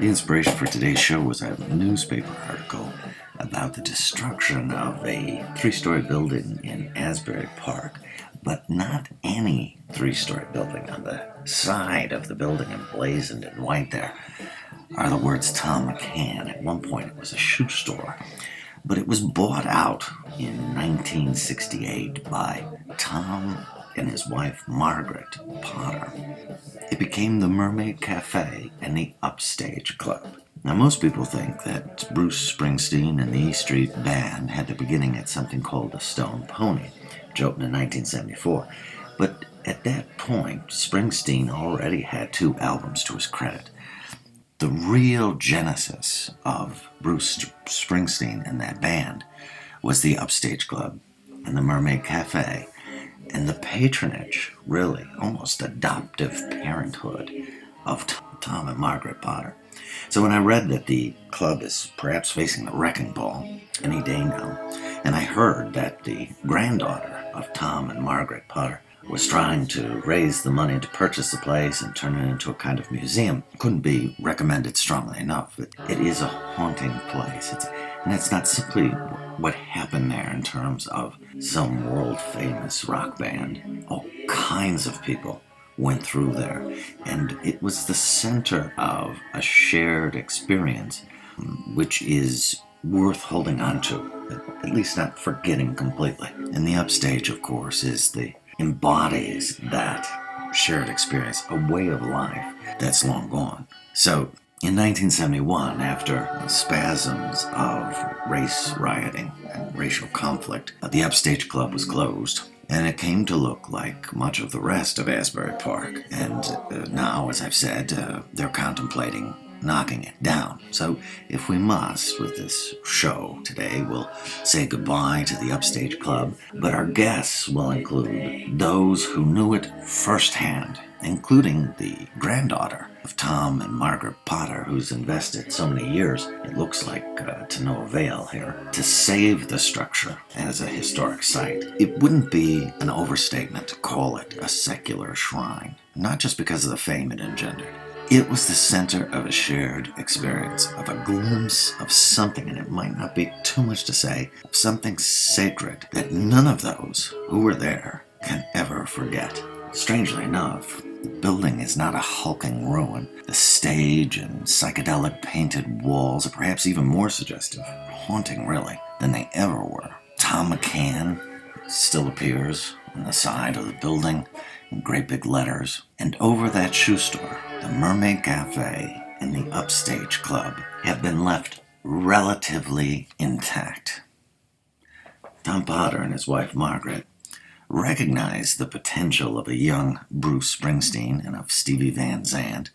The inspiration for today's show was a newspaper article about the destruction of a three-story building in Asbury Park, but not any three-story building. On the side of the building, emblazoned in white there, are the words Tom McCann. At one point it was a shoe store, but it was bought out in 1968 by Tom and his wife Margaret Potter. It became the Mermaid Cafe and the Upstage Club. Now, most people think that Bruce Springsteen and the E Street Band had their beginning at something called the Stone Pony, which opened in 1974. But at that point, Springsteen already had 2 albums to his credit. The real genesis of Bruce Springsteen and that band was the Upstage Club and the Mermaid Cafe, and the patronage, really, almost adoptive parenthood of Tom and Margaret Potter. So when I read that the club is perhaps facing the wrecking ball any day now, and I heard that the granddaughter of Tom and Margaret Potter was trying to raise the money to purchase the place and turn it into a kind of museum, couldn't be recommended strongly enough. It is a haunting place. And it's not simply what happened there in terms of some world-famous rock band. All kinds of people went through there, and it was the center of a shared experience which is worth holding on to, at least not forgetting completely. And the Upstage, of course, embodies that shared experience, a way of life that's long gone. So in 1971, after spasms of race rioting and racial conflict, the Upstage Club was closed, and it came to look like much of the rest of Asbury Park. And now, as I've said, they're contemplating knocking it down. So if we must, with this show today, we'll say goodbye to the Upstage Club, but our guests will include those who knew it firsthand, including the granddaughter of Tom and Margaret Potter, who's invested so many years, it looks like to no avail here, to save the structure as a historic site. It wouldn't be an overstatement to call it a secular shrine, not just because of the fame it engendered. It was the center of a shared experience, of a glimpse of something, and it might not be too much to say, of something sacred that none of those who were there can ever forget. Strangely enough, the building is not a hulking ruin. The stage and psychedelic painted walls are perhaps even more suggestive, haunting really, than they ever were. Tom McCann still appears on the side of the building in great big letters, and over that shoe store, the Mermaid Cafe and the Upstage Club have been left relatively intact. Tom Potter and his wife Margaret recognized the potential of a young Bruce Springsteen and of Stevie Van Zandt.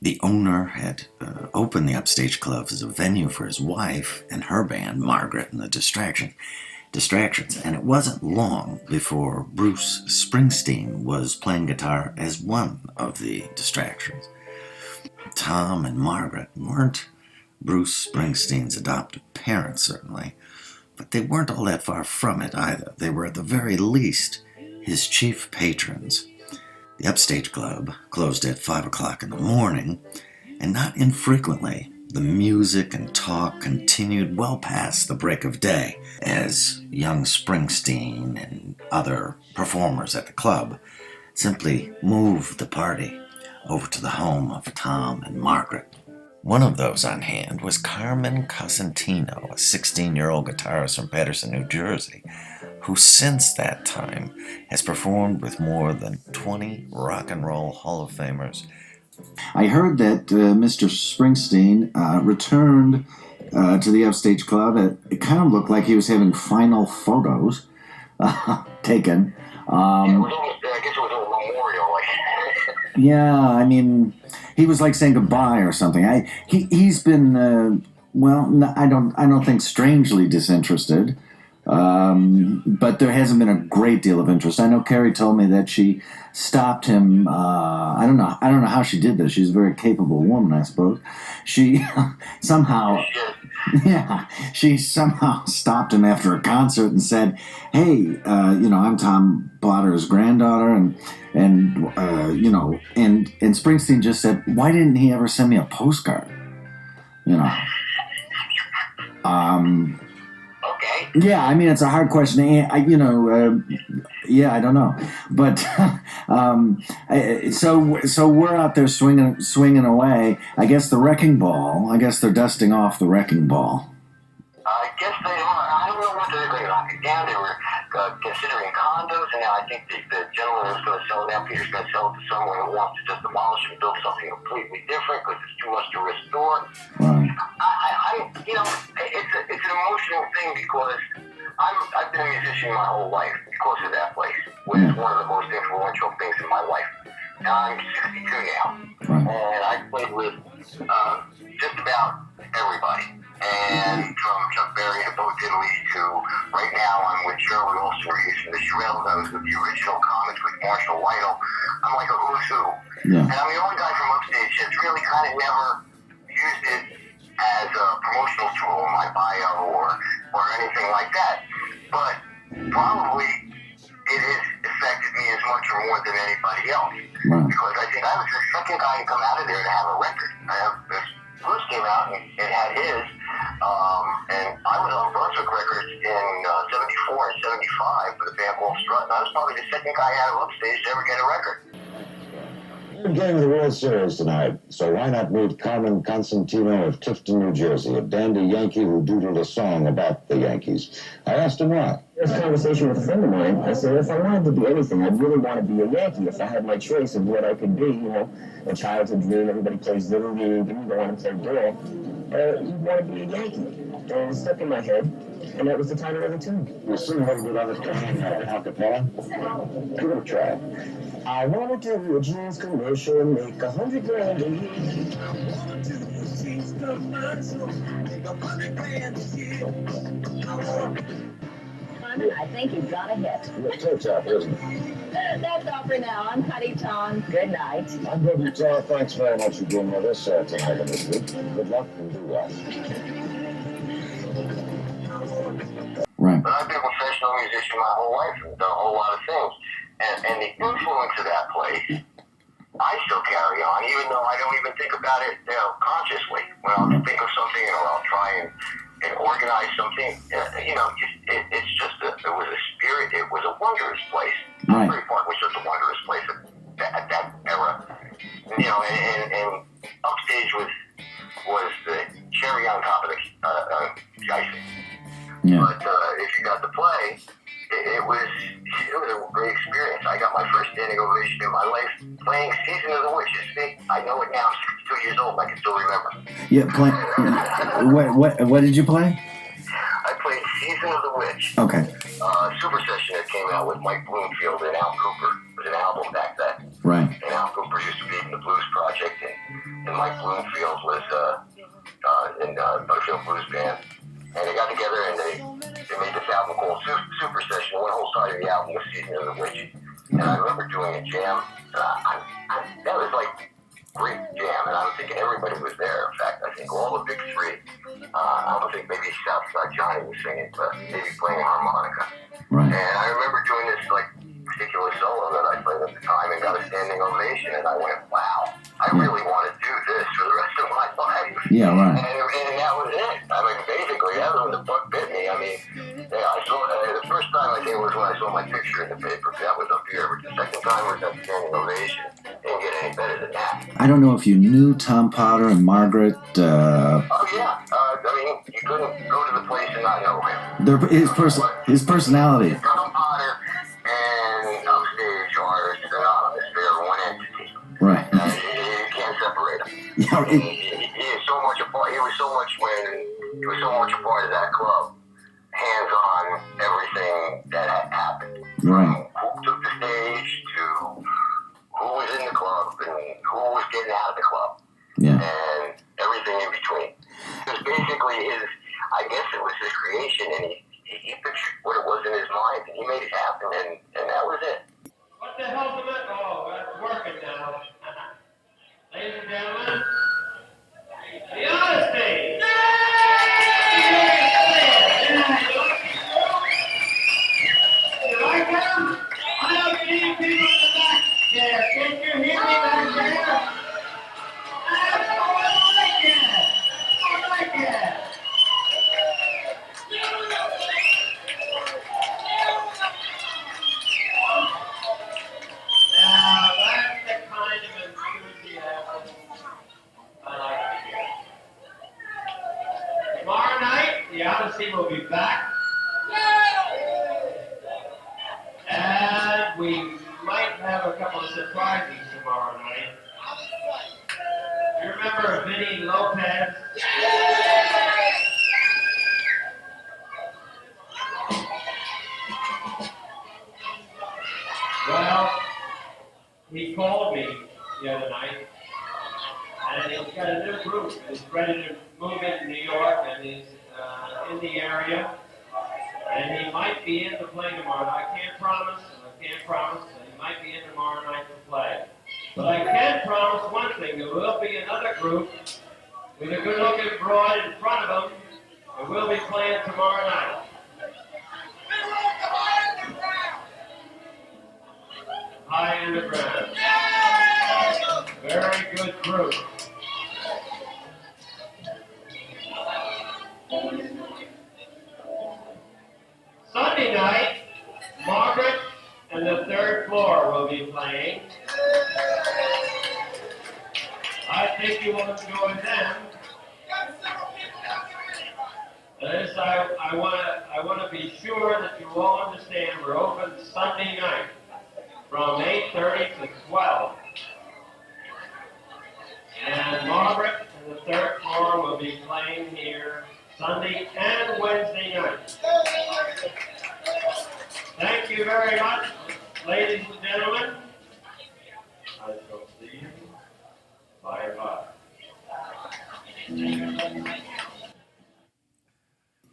The owner had opened the Upstage Club as a venue for his wife and her band, Margaret and the Distractions. And it wasn't long before Bruce Springsteen was playing guitar as one of the Distractions. Tom and Margaret weren't Bruce Springsteen's adoptive parents, certainly, but they weren't all that far from it either. They were at the very least his chief patrons. The Upstage Club closed at 5 o'clock in the morning, and not infrequently the music and talk continued well past the break of day as young Springsteen and other performers at the club simply moved the party over to the home of Tom and Margaret. One of those on hand was Carmen Cosentino, a 16-year-old guitarist from Paterson, New Jersey, who since that time has performed with more than 20 rock and roll Hall of Famers. I heard that Mr. Springsteen returned to the Upstage Club. It kind of looked like he was having final photos taken. I guess it was a memorial. Yeah, I mean, he was like saying goodbye or something. He's been I don't think strangely disinterested. But there hasn't been a great deal of interest. I know Carrie told me that she stopped him. I don't know how she did this. She's a very capable woman, I suppose. She somehow stopped him after a concert and said, "Hey, I'm Tom Potter's granddaughter," and Springsteen just said, "Why didn't he ever send me a postcard?" You know. Okay. Yeah, I mean it's a hard question. Yeah, I don't know, but so we're out there swinging away. I guess the wrecking ball. I guess they're dusting off the wrecking ball. I guess they are. I don't know what they're going to knock it down. They were considering condos, and now I think the gentleman who's going to sell it now, Peter's going to sell it to someone who wants to just demolish and build something completely different because it's too much to restore. Right. It's an emotional thing because I've been a musician my whole life because of that place. It was one of the most influential things in my life. Now I'm 62 now, and I played with just about everybody. And from Chuck Berry to Bo Diddley to right now I'm with Shirley Olsen Reeves from the Shirelles. I was with the original Comets with Marshall Lytle. I'm like a who's who. Yeah. And I'm the only guy from Upstage that's really kind of never used it as a promotional tool in my bio or anything like that. But probably it has affected me as much or more than anybody else. Right. Because I think I was the second guy to come out of there to have a record. Bruce came out and it had his, and I was on Brunswick Records in 74 and 75 with a band called Strut, and I was probably the second guy out of Upstage to ever get a record. Third game of the World Series tonight, so why not meet Carmen Constantino of Tifton, New Jersey, a dandy Yankee who doodled a song about the Yankees. I asked him why. There was a conversation with a friend of mine. I said, if I wanted to be anything, I'd really want to be a Yankee. If I had my choice of what I could be, a childhood dream, everybody plays Little League, and you go on and play ball, you'd want to be a Yankee. And it stuck in my head, and that was the title of the tune. We'll sing a little bit of it a cappella. Give it a try. I want to do a jeans commercial, make $100 grand a year. I want to do a jeans commercial, make $100 grand a year. I think you've got a hit. Your tape's out, isn't it? That's all for now. I'm Cuddy Tong. Good night. I'm Good Guitar. Thanks very much for being with us tonight and this week. Good luck and do well. Right. But I've been a professional musician my whole life and done a whole lot of things. And the influence of that place, I still carry on, even though I don't even think about it consciously. When I'll think of something or I'll try and organize something, it's just it was a spirit. It was a wondrous place. Right. Asbury Park was just a wondrous place at that era. And Upstage was the cherry on top of the icing. Yeah. But if you got to play, it was a great experience. I got my first standing ovation in my life playing Season of the Witches. See, I know it now. I'm 62 years old. I can still remember. Yeah. What did you play? I played Season of the Witch. Okay. Super Session that came out with Mike Bloomfield and Al Cooper. It was an album back then. Right. And Al Cooper used to be in the Blues Project, and Mike Bloomfield was in Butterfield Blues Band. And they got together and they made this album called Super Session. One whole side of the album was Season of the Witch. And I remember doing a jam. That was like great jam, and I was thinking everybody was there. In fact, I think all the big three. I don't think maybe Southside Johnny was singing, but maybe playing harmonica. Right. And I remember doing this like particular solo that I played at the time and got a standing ovation, and I went, wow, I really want to do this for the rest of my life. Yeah, right. And that was it. I mean, basically, that was when the bug bit me. I mean, I saw the first time I think it was when I saw my picture in the paper. That was up here. But the second time was that standing ovation. Didn't get any better than that. I don't know if you knew Tom Potter and Margaret. Oh yeah. I mean, you couldn't go to the place and not know him. His personality. Tom Potter and Upstage are synonymous. They're one entity. Right. You can't separate them. Yeah. He is so much a part. He was so much a part of that club. Hands on everything that had happened. Right. Who took the stage to who was in the club and who was getting out of the club. Yeah. And everything in between. It was basically I guess it was his creation, and he pictured what it was in his mind, and he made it happen, and that was it. What the hell's the matter? Oh, that's working now. Ladies and gentlemen, the Upstage. You like them? I don't need people in the back there. Can you hear me back there? That's what I like it. be back. And we might have a couple of surprises tomorrow night. You remember Vinny Lopez? Well, he called me the other night, and he's got a new group. He's ready to move into New York, and he's in the area, and he might be in to play tomorrow. I can't promise, that he might be in tomorrow night to play. But I can promise one thing: there will be another group with a good-looking broad in front of them, and we'll be playing tomorrow night. High Underground. Very good group. Sunday night, Margaret and the Third Floor will be playing. I think you will enjoy them. This, I want to be sure that you all understand we're open Sunday night from 8:30 to 12. And Margaret and the Third Floor will be playing here Sunday and Wednesday night. Thank you very much, ladies and gentlemen. I shall see you. Bye-bye.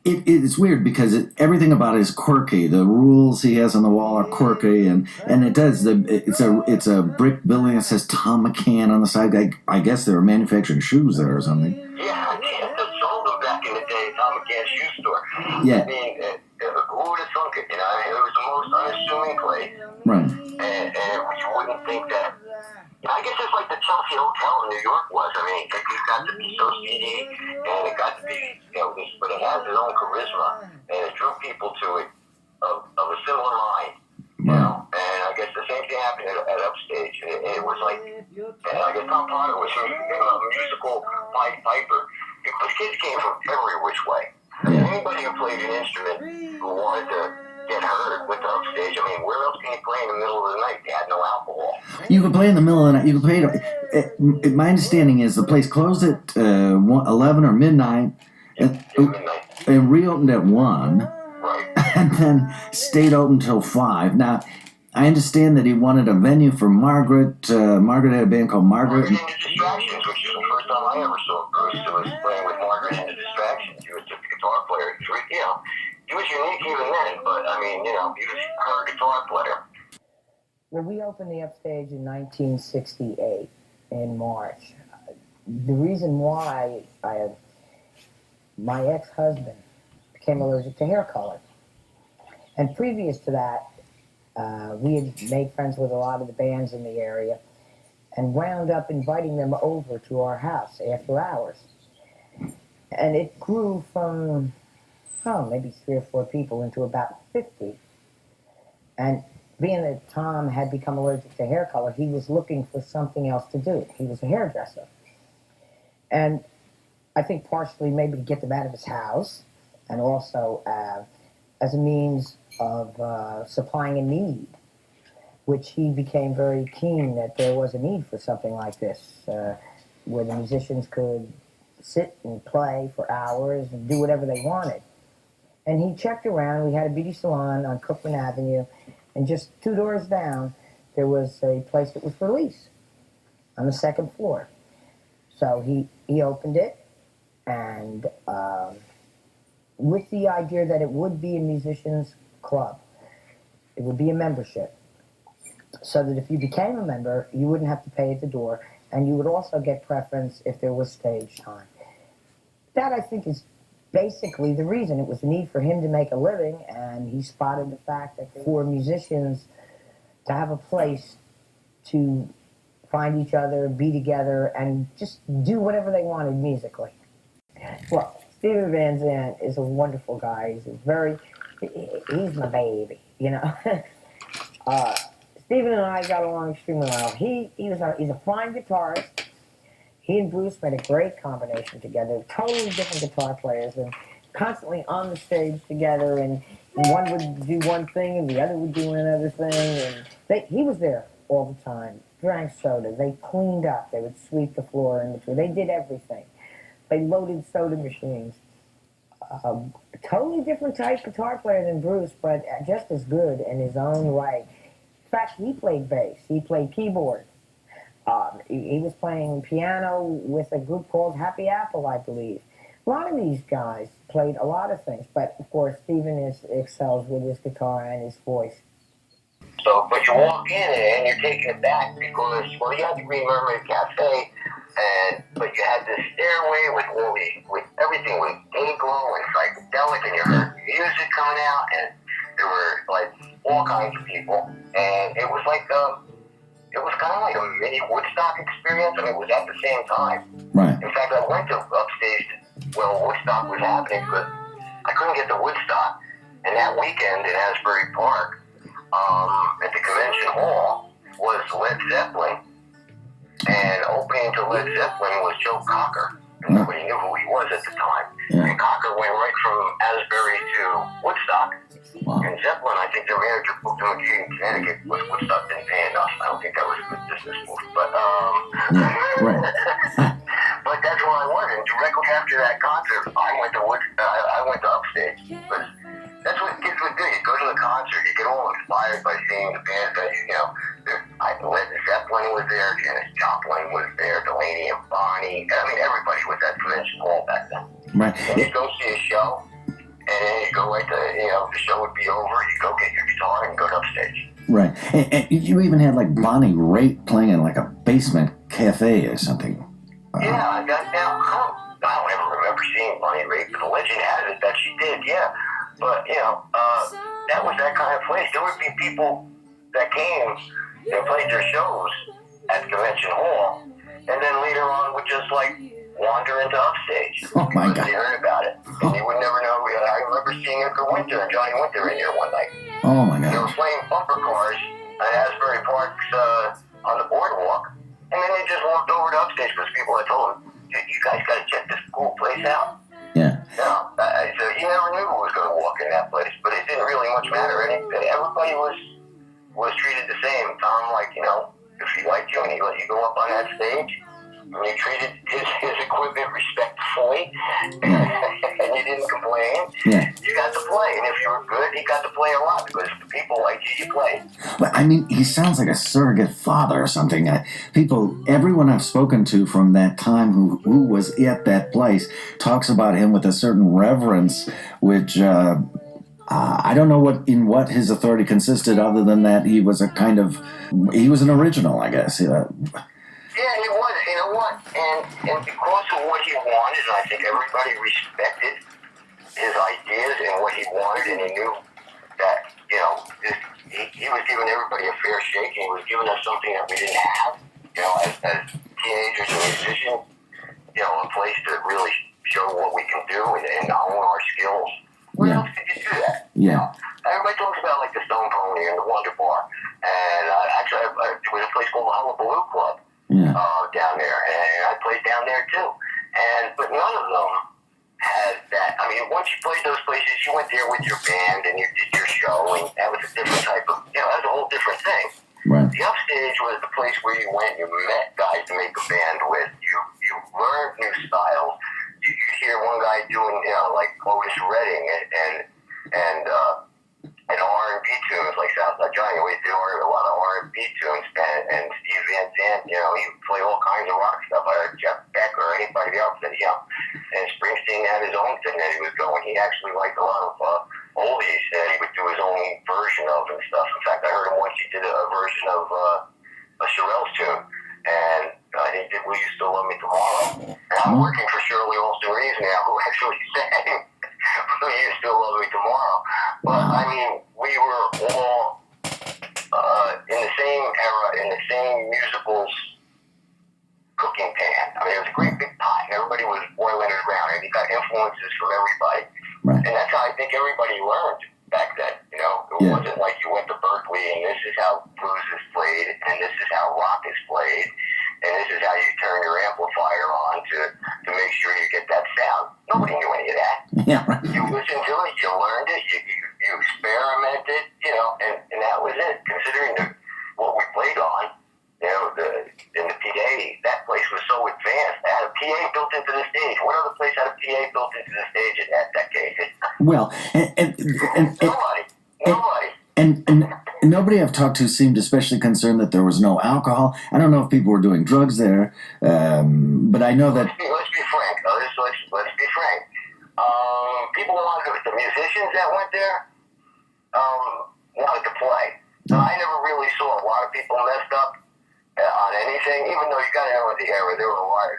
It's weird because everything about it is quirky. The rules he has on the wall are quirky, and it does. It's a brick building that says Tom McCann on the side. I guess they were manufacturing shoes there or something. Yeah, they sold them back in the day, Tom McCann's shoe store. Yeah. I mean, who would have thunk it? You know, I mean, it was the most unassuming place. Right. And you wouldn't think that. I guess it's like the Chelsea Hotel in New York was. I mean, it got to be so seedy, and it got to be, but it has its own charisma, and it drew people to it of a similar mind. You know, and I guess the same thing happened at Upstage. It was like, and I guess Tom Potter was a musical piper, because kids came from every which way. Yeah. Anybody who played an instrument who wanted to get heard with Upstage, I mean, where else can you play in the middle of the night? They had no alcohol. You could play in the middle of the night. You could play. My understanding is the place closed at 11 or midnight, and reopened at 1. Right. And then stayed open till 5. Now, I understand that he wanted a venue for Margaret. Margaret had a band called Margaret. And the Distractions, which is the first time I ever saw Bruce. It was playing with Margaret and the Distractions. He was just a guitar player. He was unique even then, but I mean, he was her guitar player. Well, we opened the Upstage in 1968 in March. The reason why my ex-husband became allergic to hair color. And previous to that, we had made friends with a lot of the bands in the area and wound up inviting them over to our house after hours. And it grew from, maybe 3 or 4 people into about 50. And being that Tom had become allergic to hair color, he was looking for something else to do. He was a hairdresser. And I think partially maybe to get them out of his house, and also as a means of supplying a need, which he became very keen that there was a need for something like this, where the musicians could sit and play for hours and do whatever they wanted. And he checked around. We had a beauty salon on Cookman Avenue, and just 2 doors down, there was a place that was for lease on the 2nd floor. So he opened it, and with the idea that it would be a musician's club. It would be a membership, so that if you became a member, you wouldn't have to pay at the door, and you would also get preference if there was stage time. That, I think, is basically the reason. It was a need for him to make a living, and he spotted the fact that for musicians to have a place to find each other, be together, and just do whatever they wanted musically. Well, Steven Van Zandt is a wonderful guy. He's my baby, Steven and I got along extremely well. He's a fine guitarist. He and Bruce made a great combination together, totally different guitar players, and constantly on the stage together, and one would do one thing and the other would do another thing, and he was there all the time. Drank soda. They cleaned up. They would sweep the floor in between. They did everything. They loaded soda machines. Totally different type guitar player than Bruce, but just as good in his own right. In fact, he played bass. He played keyboard. He was playing piano with a group called Happy Apple, I believe. A lot of these guys played a lot of things, but of course, Stephen excels with his guitar and his voice. So, but you walk in and you're taken aback because, well, you had the Green Mermaid Cafe, but you had this stairway with everything with day glow and psychedelic, and you heard music coming out, and there were like all kinds of people, and it was like it was kind of like a mini Woodstock experience, and it was at the same time. Right. In fact, I went to Upstage while Woodstock was happening, but I couldn't get to Woodstock, and that weekend in Asbury Park. At the convention hall was Led Zeppelin, and opening to Led Zeppelin was Joe Cocker. Nobody knew who he was at the time. And Cocker went right from Asbury to Woodstock. Wow. And Zeppelin, I think their manager booked them in Connecticut, but Woodstock didn't pay enough. I don't think that was a good business move. But right. but that's where I was. And directly after that concert, I went to Upstage. But that's what kids would do. You go to the concert, you get all inspired by seeing the band that Led Zeppelin was there, Janis Joplin was there, Delaney and Bonnie. I mean, everybody was at Convention Hall back then. Right. And you go see a show, and then you go right to, the show would be over, you go get your guitar and go to Upstage. Right. And you even had like Bonnie Raitt playing in like a basement cafe or something. Yeah, I don't ever remember seeing Bonnie Raitt, but the legend has it that she did, yeah. But, that was that kind of place. There would be people that came and played their shows at the Convention Hall, and then later on would just, wander into Upstage. Oh, my God. They heard about it. And you would never know. I remember seeing Edgar Winter and Johnny Winter in here one night. Oh, my They were God. playing bumper cars at Asbury Park's on the boardwalk, and then they just walked over to Upstage because people had told them, you guys got to check this cool place out. Yeah. So you never knew who was going to walk in that place, but it didn't really much matter. Everybody was treated the same. Tom, if he liked you and he let you go up on that stage, and you treated his equipment respectfully, and you didn't complain, you got to play. And if you were good, he got to play a lot because if the people liked you, you played. Well, I mean, he sounds like a surrogate father or something. Everyone I've spoken to from that time who was at that place talks about him with a certain reverence, which I don't know what his authority consisted other than that he was he was an original, I guess. Yeah, he was. You know what? And because of what he wanted, and I think everybody respected his ideas and what he wanted, and he knew that, he was giving everybody a fair shake, and he was giving us something that we didn't have, as teenagers and musicians, a place to really show what we can do and hone our skills. Where else did you do that? Yeah. Everybody talks about, the Stone Pony and the Wonder Bar, and actually, there was a place called the Hullabaloo Club. Down there, and I played down there too. But none of them had that. I mean, once you played those places, you went there with your band and you did your show, and that was a different type of, that was a whole different thing. Right. The Upstage was the place where you went, you met guys to make a band with, you learned new styles. You hear one guy doing, like Otis Redding and R&B tunes like Southside Johnny. We do a lot of R&B tunes, and Steve Van Zandt, he would play all kinds of rock stuff. I heard Jeff Beck or anybody else that, and Sprngsteen had his own thing that he was going. He actually liked a lot of oldies that he would do his own version of and stuff. In fact, I heard him once he did a version of a Shirelles tune, and he did Will You Still Love Me Tomorrow. And I'm working for Shirley Olsen Reeves now, who actually sang Will You Still Love Me Tomorrow. But, I mean, we were all in the same era, in the same musicals cooking pan. I mean, it was a great big pot, and everybody was boiling it around, and you got influences from everybody. Right. And that's how I think everybody learned back then, It wasn't like you went to Berkeley, and this is how blues is played, and this is how rock is played, and this is how you turn your amplifier on to make sure you get that sound. Nobody knew any of that. Yeah, right. it, you experimented, you know, and that was it. Considering what we played on, you know, in the PA, that place was so advanced. It had a PA built into the stage. What other place had a PA built into the stage at that decade? Well, Nobody. And nobody I've talked to seemed especially concerned that there was no alcohol. I don't know if people were doing drugs there, but I know that. Let's be frank. Let's be frank. People wanted the musicians that went there wanted to play. So I never really saw a lot of people messed up on anything. Even though you got to know at the era there were a lot.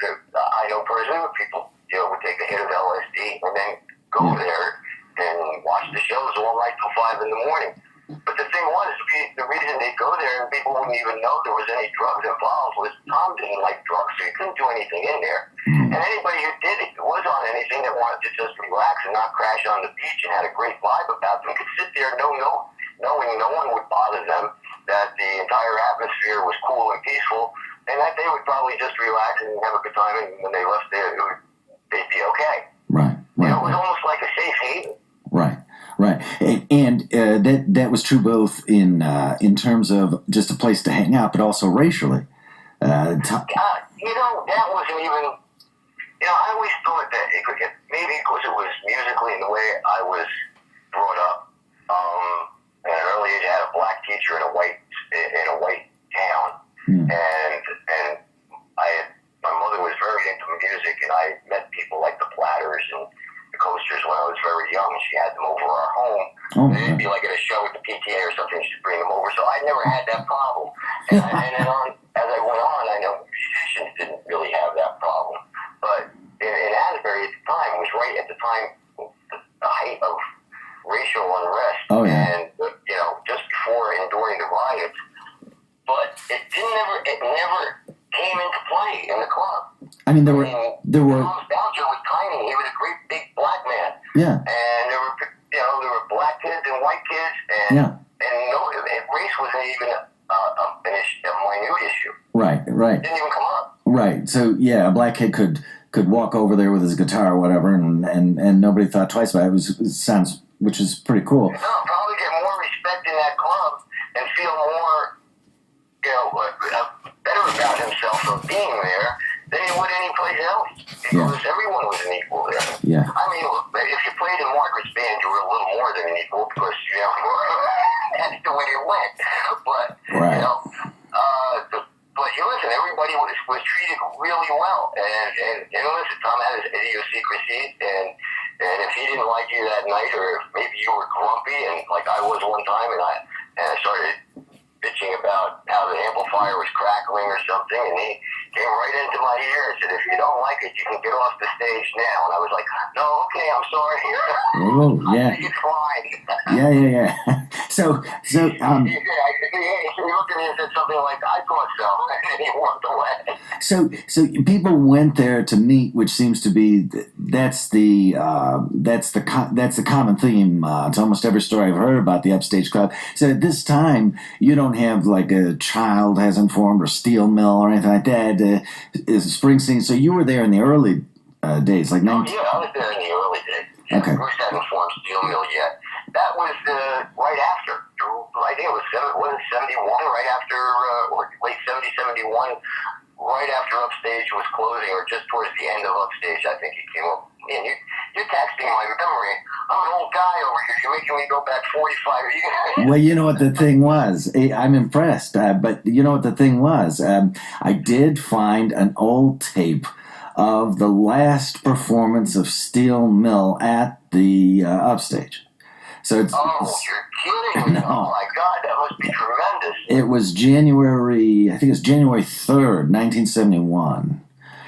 I know personally people, you know, would take a hit of LSD and then go there and watch the shows all night till 5 in the morning. But the thing was, the reason they'd go there and people wouldn't even know there was any drugs involved was Tom didn't like drugs, so he couldn't do anything in there. And anybody who did it, was on anything that wanted to just relax and not crash on the beach and had a great vibe about them, could sit there knowing no one would bother them, that the entire atmosphere was cool and peaceful, and that they would probably just relax and have a good time, and when they left there, they'd be okay. Right. You know, it was almost like a safe haven. Right. And that was true both in terms of just a place to hang out, but also racially. You know, that wasn't even. You know, I always thought that maybe because it was musically and the way I was brought up. At an early age, I had a black teacher in a white town, and my mother was very into music, and I met people like the Platters and the Coasters when I was very young. She had them over our home. They'd be like at a show at the PTA or something. She'd bring them over, so I never had that problem. And then as I went on, I know musicians didn't really have that problem, but in Asbury at the time, it was right at the time, the height of racial unrest, and you know, just before and during the riots. But it never came into play in the club. I mean, there were Tom's bouncer was tiny. He was a great big black man. Yeah. And there were black kids and white kids, and race wasn't even a minute issue. Right. It didn't even come up. Right. So yeah, a black kid could walk over there with his guitar or whatever, and nobody thought twice about it. Which is pretty cool. No, probably get more respect in that club and feel more, you know, better about himself for being there than he would any place else. Because everyone was an equal there. Yeah. I mean, look, if you played in Margaret's band, you were a little more than an equal because, you know, that's the way it went. But, you know, but you listen, everybody was treated really well. And listen, Tom had his idiosyncrasies, and if he didn't like you that night, or if maybe you were grumpy, and like I was one time, and I started bitching about how the amplifier was crackling or something, and he came right into my ear and said, "If you don't like it, you can get off the stage now." And I was like, "No, okay, I'm sorry." Oh, yeah. I think it's fine. Yeah. So he looked at me and said something like, "I thought so," and he walked away. So people went there to meet, which seems to be that's the common theme to almost every story I've heard about the Upstage Club. So at this time, you don't have like a Child Hasn't Formed or Steel Mill or anything like that. Is Springsteen? So you were there in the early days, like yeah, I was there in the early days. Okay. Bruce hadn't formed Steel Mill yet. That was right after. I think it was 71, right after, or late 70, 71, right after Upstage was closing, or just towards the end of Upstage, I think he came up. Man, you're taxing my memory. I'm an old guy over here. You're making me go back 45 years. Well, you know what the thing was? I'm impressed, but you know what the thing was? I did find an old tape of the last performance of Steel Mill at the Upstage. So it's, you're kidding me. No. Oh my God, that must be tremendous. It was January 3rd, 1971.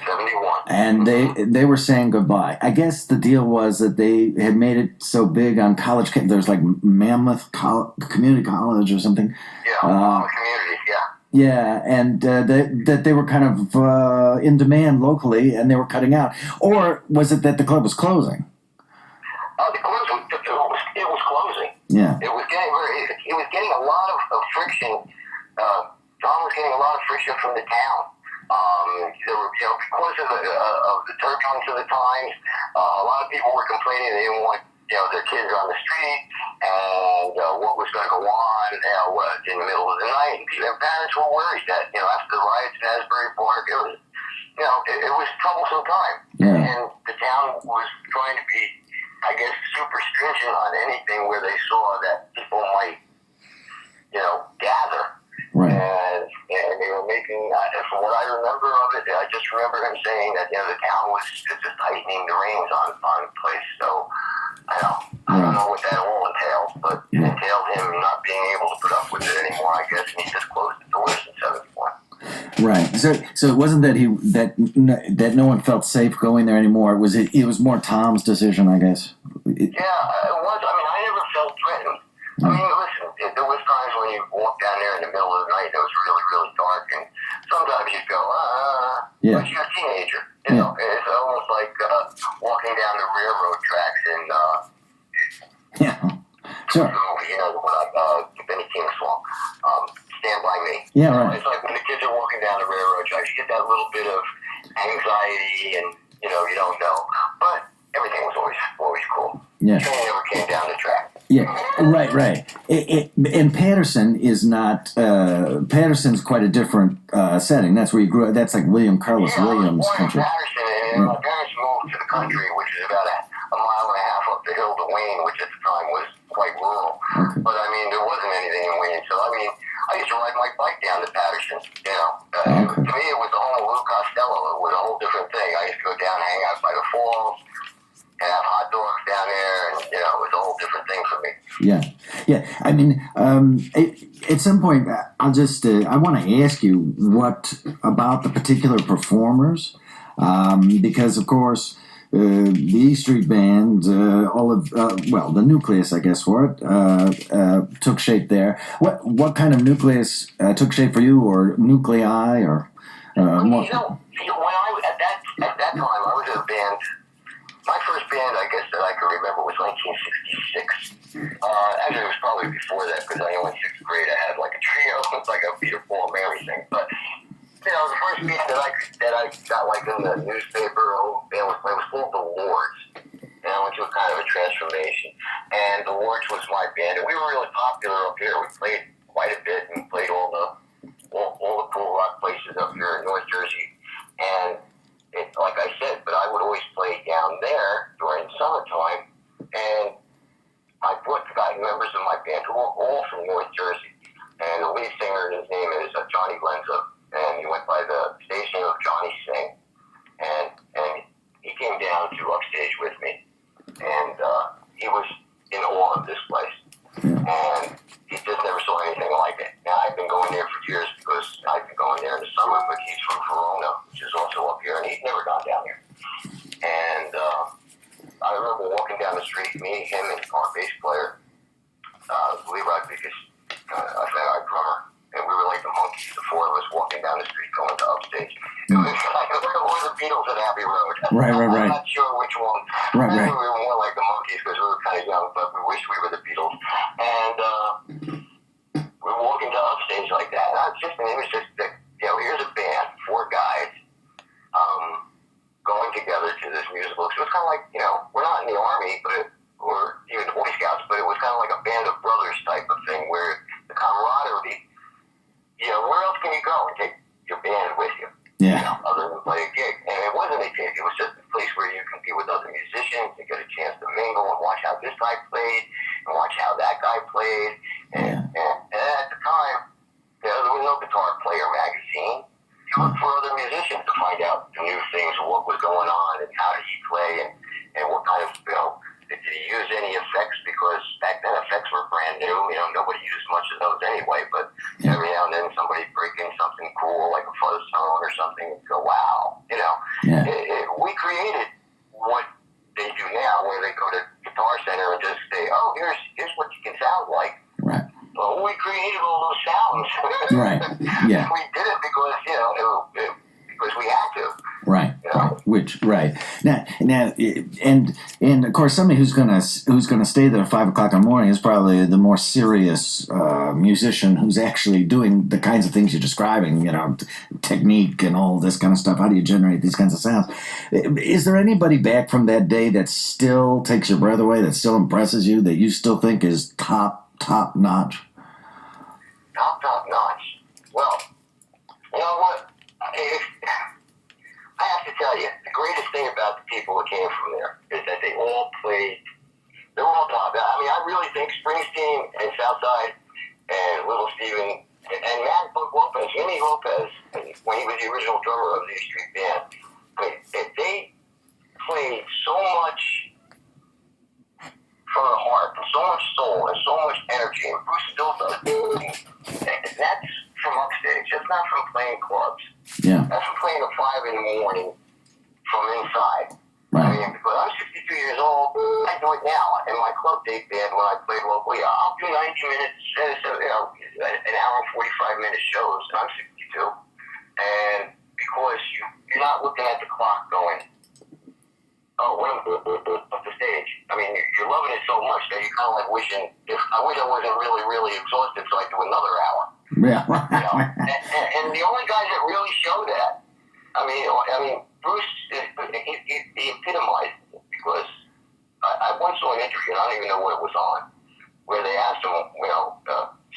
71. And they were saying goodbye. I guess the deal was that they had made it so big on college. There's like Mammoth Community College or something. Yeah, community, yeah. Yeah, and that they were kind of in demand locally, and they were cutting out. Or was it that the club was closing? The club it was closing. Yeah. It was getting a lot of friction. Tom was getting a lot of friction from the town. There were, because of the turbulence of the times, a lot of people were complaining they didn't want their kids on the street, and what was going to go on, in the middle of the night. And their parents were worried that, after the riots in Asbury Park, it was, it was a troublesome time. Yeah. And the town was trying to be, I guess, super stringent on anything where they saw that people might, gather. Right. And they were making, from what I remember of it, I just remember him saying that, the town was just tightening the reins on the place. So, I don't know what that all entails, but it entailed him not being able to put up with it anymore, I guess, and he just closed the doors in 71. Right. So it wasn't that no one felt safe going there anymore. It was more Tom's decision, I guess. Yeah, it was. I mean, I never felt threatened. I mean, listen, there was times when you walk down there in the middle of the night and it was really, really dark, and sometimes you'd go, but you're a teenager. It's almost like walking down the railroad tracks in Sure. the Benny King song, Stand By Me. Yeah, right. It's like when the kids are walking down the railroad tracks, you get that little bit of anxiety and, you don't know. But everything was always cool. Yeah. Train never came down the track. Yeah, right. And Patterson is not. Patterson's quite a different setting. That's where you grew up. That's like William Carlos Williams' I was born country. in Patterson, and my parents moved to the country, which is about a mile and a half up the hill to Wayne, which at the time was quite rural. Okay. But I mean, there wasn't anything in Wayne, so I mean, I used to ride my bike down to Patterson. To me, it was the home of Lou Costello. It was a whole different thing. I used to go down and hang out by the falls. And have hot dogs down there, and it was a whole different thing for me. Yeah. I mean, at some point, I'll just I want to ask you what about the particular performers, because of course the E Street Band, the nucleus, I guess, for it took shape there. What kind of nucleus took shape for you, or nuclei, or when I was at that time, I was in a band. My first band, I guess, that I can remember was 1966. Actually, it was probably before that, because I only 6th grade. I had like a trio. It's like a Peter, Paul, Mary thing. But the first band that I got like in the newspaper, it was called the Lords. And I went through kind of a transformation. And the Lords was my band, and we were really popular up here. We played quite a bit, and played all the cool rock places up here in North Jersey. And like I said, but I would always play down there during summertime, and I brought the members of my band who were all from North Jersey, and the lead singer, his name is Johnny Glenza, and he went by the stage name of Johnny Singh, and he came down to Upstage with me, and he was in awe of this place, and he just never saw anything like it. Now, I've been going there for years because I've been going there in the summer, but he's from Verona, which is also up here, and he's never gone down there. And I remember walking down the street, me, him, and our bass player, Lee Rodriguez, our drummer, and we were like the monkeys, the four of us walking down the street going to Upstage. It was like we're the Beatles at Abbey Road. Right. I'm not sure which one. Right. We were more like the monkeys because we were kind of young, but we wished we were the Beatles. And we were walking to Upstage like that. And it was just here's a band, 4 guys, going together to this musical. So it was kind of like, we're not in the Army, or even the Boy Scouts, but it was kind of like a band of brothers type of thing where the camaraderie, where else can you go and take your band with you? Yeah. Other than play a gig. And it wasn't a gig, it was just a place where you can be with other musicians and get a chance to mingle and watch how this guy played and watch how that guy played. And at the time, there was no Guitar Player magazine. You looked for other musicians to find out the new things and what was going on and how did he play and what kind of, did he use any effects, because back then effects were brand new. Nobody used much of those anyway, but every now and then somebody break in something cool like a fuzz tone or something and go, wow. We created what they do now, where they go to Guitar Center and just say, oh, here's what you can sound like. Right. Well, we created all those sounds. Right. Yeah. We did it because, because we had to. Right. Right. Which right now, and of course, somebody who's gonna stay there at 5 o'clock in the morning is probably the more serious musician who's actually doing the kinds of things you're describing. Technique and all this kind of stuff. How do you generate these kinds of sounds? Is there anybody back from that day that still takes your breath away? That still impresses you? That you still think is top notch? Top notch. Well, you know what? I have to tell you, the greatest thing about the people that came from there is that they all played. They're all top. I mean, I really think Sprngsteen and Southside and Little Steven and Matt Lopez, Jimmy Lopez, when he was the original drummer of the E Street Band, they played so much from the heart, and so much soul, and so much energy, and Bruce still does. That's from Upstage. That's not from playing clubs. Yeah. That's from playing at 5 in the morning from inside. Right. I mean, because I'm 62 years old, I do it now. In my club date band, when I played locally, I'll do 90 minutes, an hour and 45-minute shows, and I'm 62. And because you're not looking at the clock going, oh, when I'm up the stage. I mean, you're loving it so much that you're kind of like wishing, I wish I wasn't really, really exhausted so I could do another hour. Yeah. And the only guys that really show that, I mean, Bruce, he epitomized it because I once saw an interview, and I don't even know what it was on, where they asked him,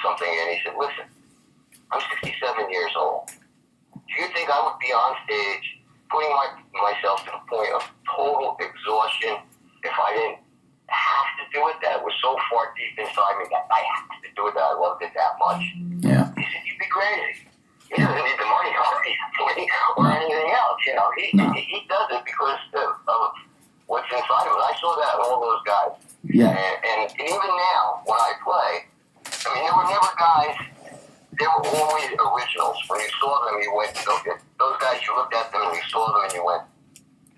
something, and he said, listen, I'm 67 years old. Do you think I would be on stage putting myself to the point of total exhaustion if I didn't have to do it? That was so far deep inside me that I had to do it, that I loved it that much. Yeah. He said, you'd be crazy. He doesn't need the money or anything else. He does it because of what's inside of it. I saw that in all those guys. Yeah. And even now, when I play, I mean, there were never guys, they were always originals. When you saw them, you went, okay, those guys, you looked at them and you saw them and you went,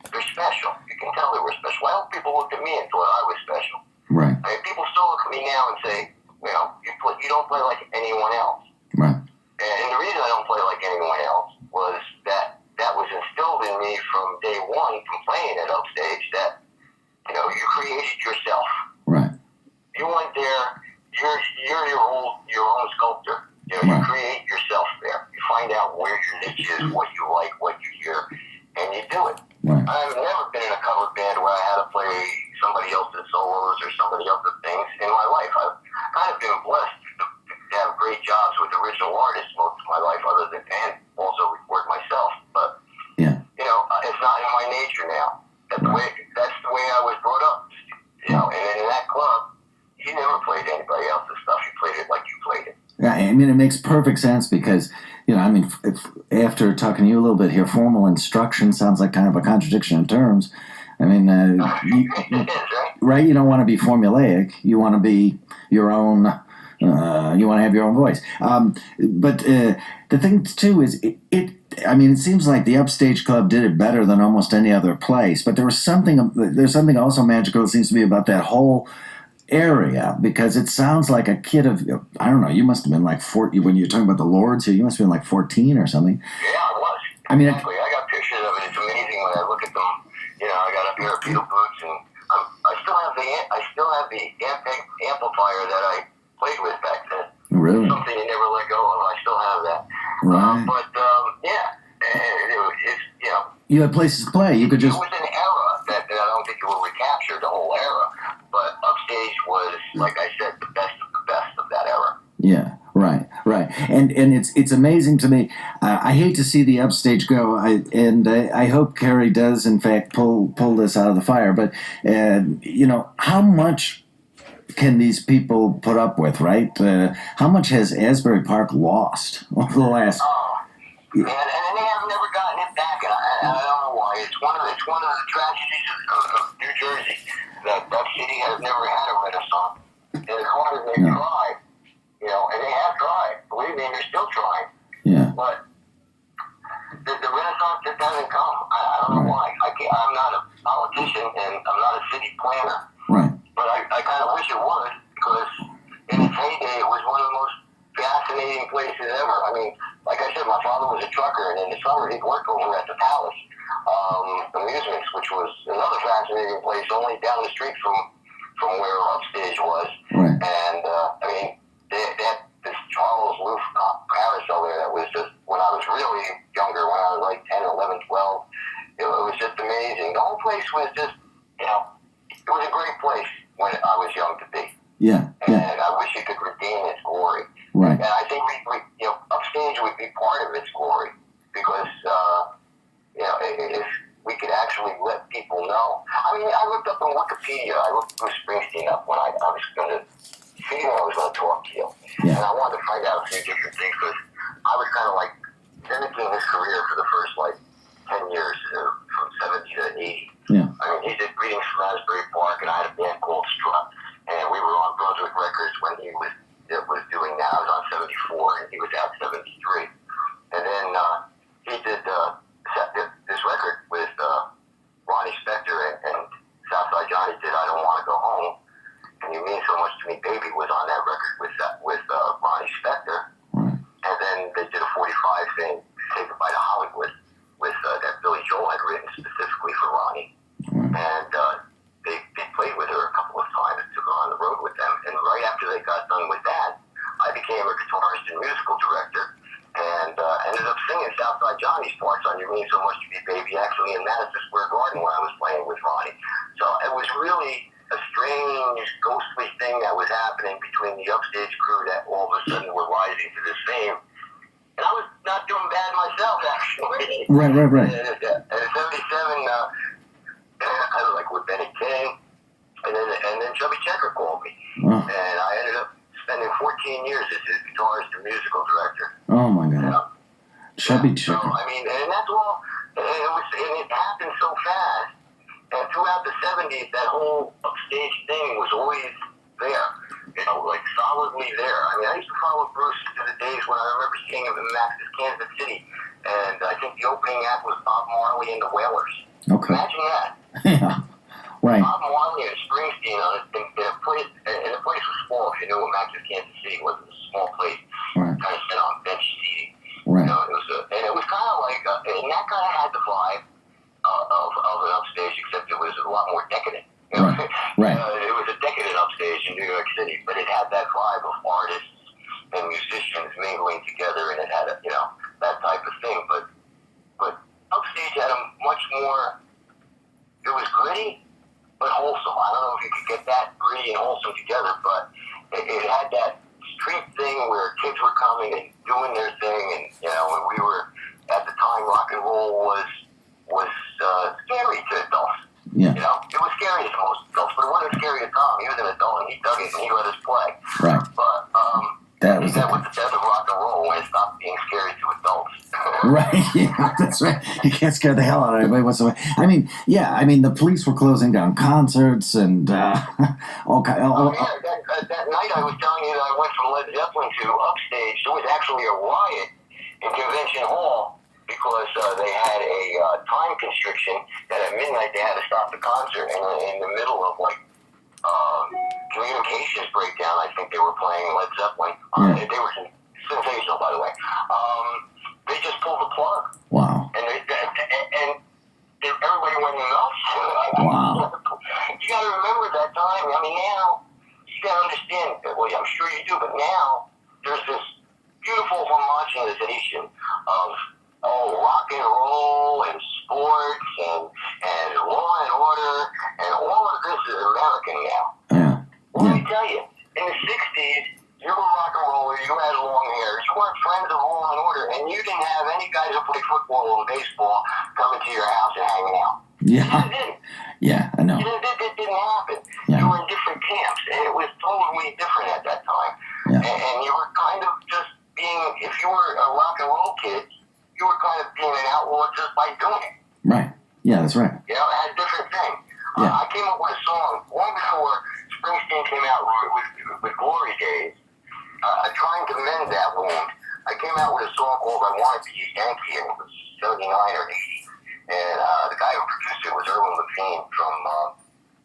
they're special. You can tell they were special. I hope people looked at me and thought I was special. Right. I mean, people still look at me now and say, you don't play like anyone else. Right. And the reason I don't play like anyone else was that was instilled in me from day one from playing at Upstage that, you created yourself. Right. You went there, you're your own sculptor. You Right. create yourself there. You find out where your niche is, what you like, what you hear, and you do it. Right. I've never been in a cover band where I had to play somebody else's solos or somebody else's things in my life. I've kind of been blessed to have great jobs with original artists most of my life, other than and also record myself. But Yeah. it's not in my nature now. That's the way I was brought up. And in that club, you never played anybody else's stuff. You played it like you played it. Yeah, I mean, it makes perfect sense because, if after talking to you a little bit here, formal instruction sounds like kind of a contradiction in terms. I mean, It is, right? right? You don't want to be formulaic. You want to be your own. You want to have your own voice. But the thing too is, it seems like the Upstage Club did it better than almost any other place. But there's something also magical. It seems to be about that whole area, because it sounds like a kid of, I don't know, you must have been like 40 when you're talking about the Lords here. You must have been like 14 or something. Yeah, I was. I mean, exactly. I got pictures of it. It's amazing when I look at them. I got a pair of Beatle boots, and I still have the amplifier that I played with back then. Really? Something you never let go of. I still have that. Right. You had places to play. You could just. It was an era that I don't think it will recapture the whole era, but Upstage was, like I said, the best of that era. Yeah. Right. And it's amazing to me. I hate to see the Upstage go. I hope Carrie does in fact pull this out of the fire. But how much can these people put up with, right? How much has Asbury Park lost over the last? And they have never gotten it back, and I don't know why. It's one of the tragedies of New Jersey that city has never had a renaissance. And as hard as they tried, and they have tried. Believe me, they're still trying. Yeah. But the renaissance just doesn't come. I don't know why. I'm not a politician, and I'm not a city planner. Right. But I kind of wish it would, because in its heyday, it was one of the most fascinating places ever. I mean, like I said, my father was a trucker, and in the summer he'd work over at the Palace. Amusements, which was another fascinating place only down the street from where Upstage was. Right. And, I mean, they had this Charles Loof carousel there that was just, when I was really younger, when I was like 10, 11, 12, it was just amazing. The whole place was just, you know, it was a great place when I was young to be. Yeah. And Yeah. I wish it could redeem its glory. Right. And I think we you know, Upstage would be part of its glory because, you know, if we could actually let people know. I mean, I looked up on Wikipedia. I looked Bruce Springsteen up when I was going to see when I was going to talk to you. Yeah. And I wanted to find out a few different things because I was kind of like mimicking his career for the first like 10 years, from 70 to 80. Yeah. I mean, he did Greetings from Asbury Park, and I had a band called Strut, and we were on Brunswick Records when he was doing that. I was on 74, and he was out 73. And then he did this record with Ronnie Spector and Southside Johnny did I Don't Want to Go Home, and You Mean So Much to Me Baby was on that record with Ronnie Spector. Right. And then they did a 45 thing, Say Goodbye to Hollywood, with that Billy Joel had written specifically for Ronnie. Right. And they played with her a couple of times, took her on the road with them. And right after they got done with that, I became a guitarist and musical director, and ended up singing Southside Johnny's parts on You Mean So Much to Me Baby, actually in Madison Square Garden when I was playing with Ronnie. So it was really a strange, ghostly thing that was happening between the Upstage crew that all of a sudden were rising to this fame. And I was not doing bad myself, actually. Right. And in 77, I was like with Benny King, and then Chubby Checker called me. Oh. And I ended up spending 14 years as his guitarist and musical director. Oh my God. Yeah. Chubby So, Checker. I mean, and that's all, and it happened so fast. And throughout the 70s, that whole Upstage thing was always there, you know, like solidly there. I mean, I used to follow Bruce to the days when I remember seeing him in Max's Kansas City, and I think the opening act was Bob Marley and the Wailers. Okay. Imagine that. Yeah. Right. Bob Marley and Sprngsteen on in a place, and the place was small. If you knew what Max's Kansas City was, it was a small place, Right. kind of set on bench seating. Right. You know, it was kind of like, and that kind of had the vibe of an Upstage, except it was a lot more decadent. You know? Right. It was a decadent Upstage in New York City, but it had that vibe of artists and musicians mingling together, and it had a, you know, that type of thing. But Upstage had a much more. It was gritty, but wholesome. I don't know if you could get that gritty and wholesome together, but it had that street thing where kids were coming and doing their thing, and you know, when we were at the time, rock and roll was scary to adults. Yeah. You know, it was scary to most adults, but it wasn't scary to Tom. He was an adult and he dug it and he let us play. Right. But That was that was the death of rock and roll when it stopped being scary to adults. Right, yeah, that's right. You can't scare the hell out of anybody whatsoever. I mean, yeah, the police were closing down concerts and all kind. That night I was telling you that I went from Led Zeppelin to Upstage. There was actually a riot in Convention Hall because they had a time constriction that at midnight they had to stop the concert, and in the middle of like communications breakdown, I think they were playing Led Zeppelin. They were sensational, by the way. They just pulled the plug. Wow. And everybody went nuts. Wow. You got to remember that time. I mean, now you got to understand. Well, I'm sure you do, but now there's this beautiful homogenization of rock and roll and sports and law and order, and all of this is American now. Yeah. Let me tell you, in the 60s, you were a rock and roller, you had long hair, you weren't friends of law and order, and you didn't have any guys who play football or baseball coming to your house and hanging out. Yeah. You didn't. Yeah, I know. It didn't happen. Yeah. You were in different camps, and it was totally different at that time. Yeah. And you were kind of just being, if you were a rock and roll kid, you were kind of being an outlaw just by doing it. Right. Yeah, that's right. You know, it had a different thing. Yeah. I came up with a song long before Springsteen came out with Glory Days, trying to mend that wound. I came out with a song called I Want to Be a Yankee, and it was 79 or 80. And the guy who produced it was Erwin Levine from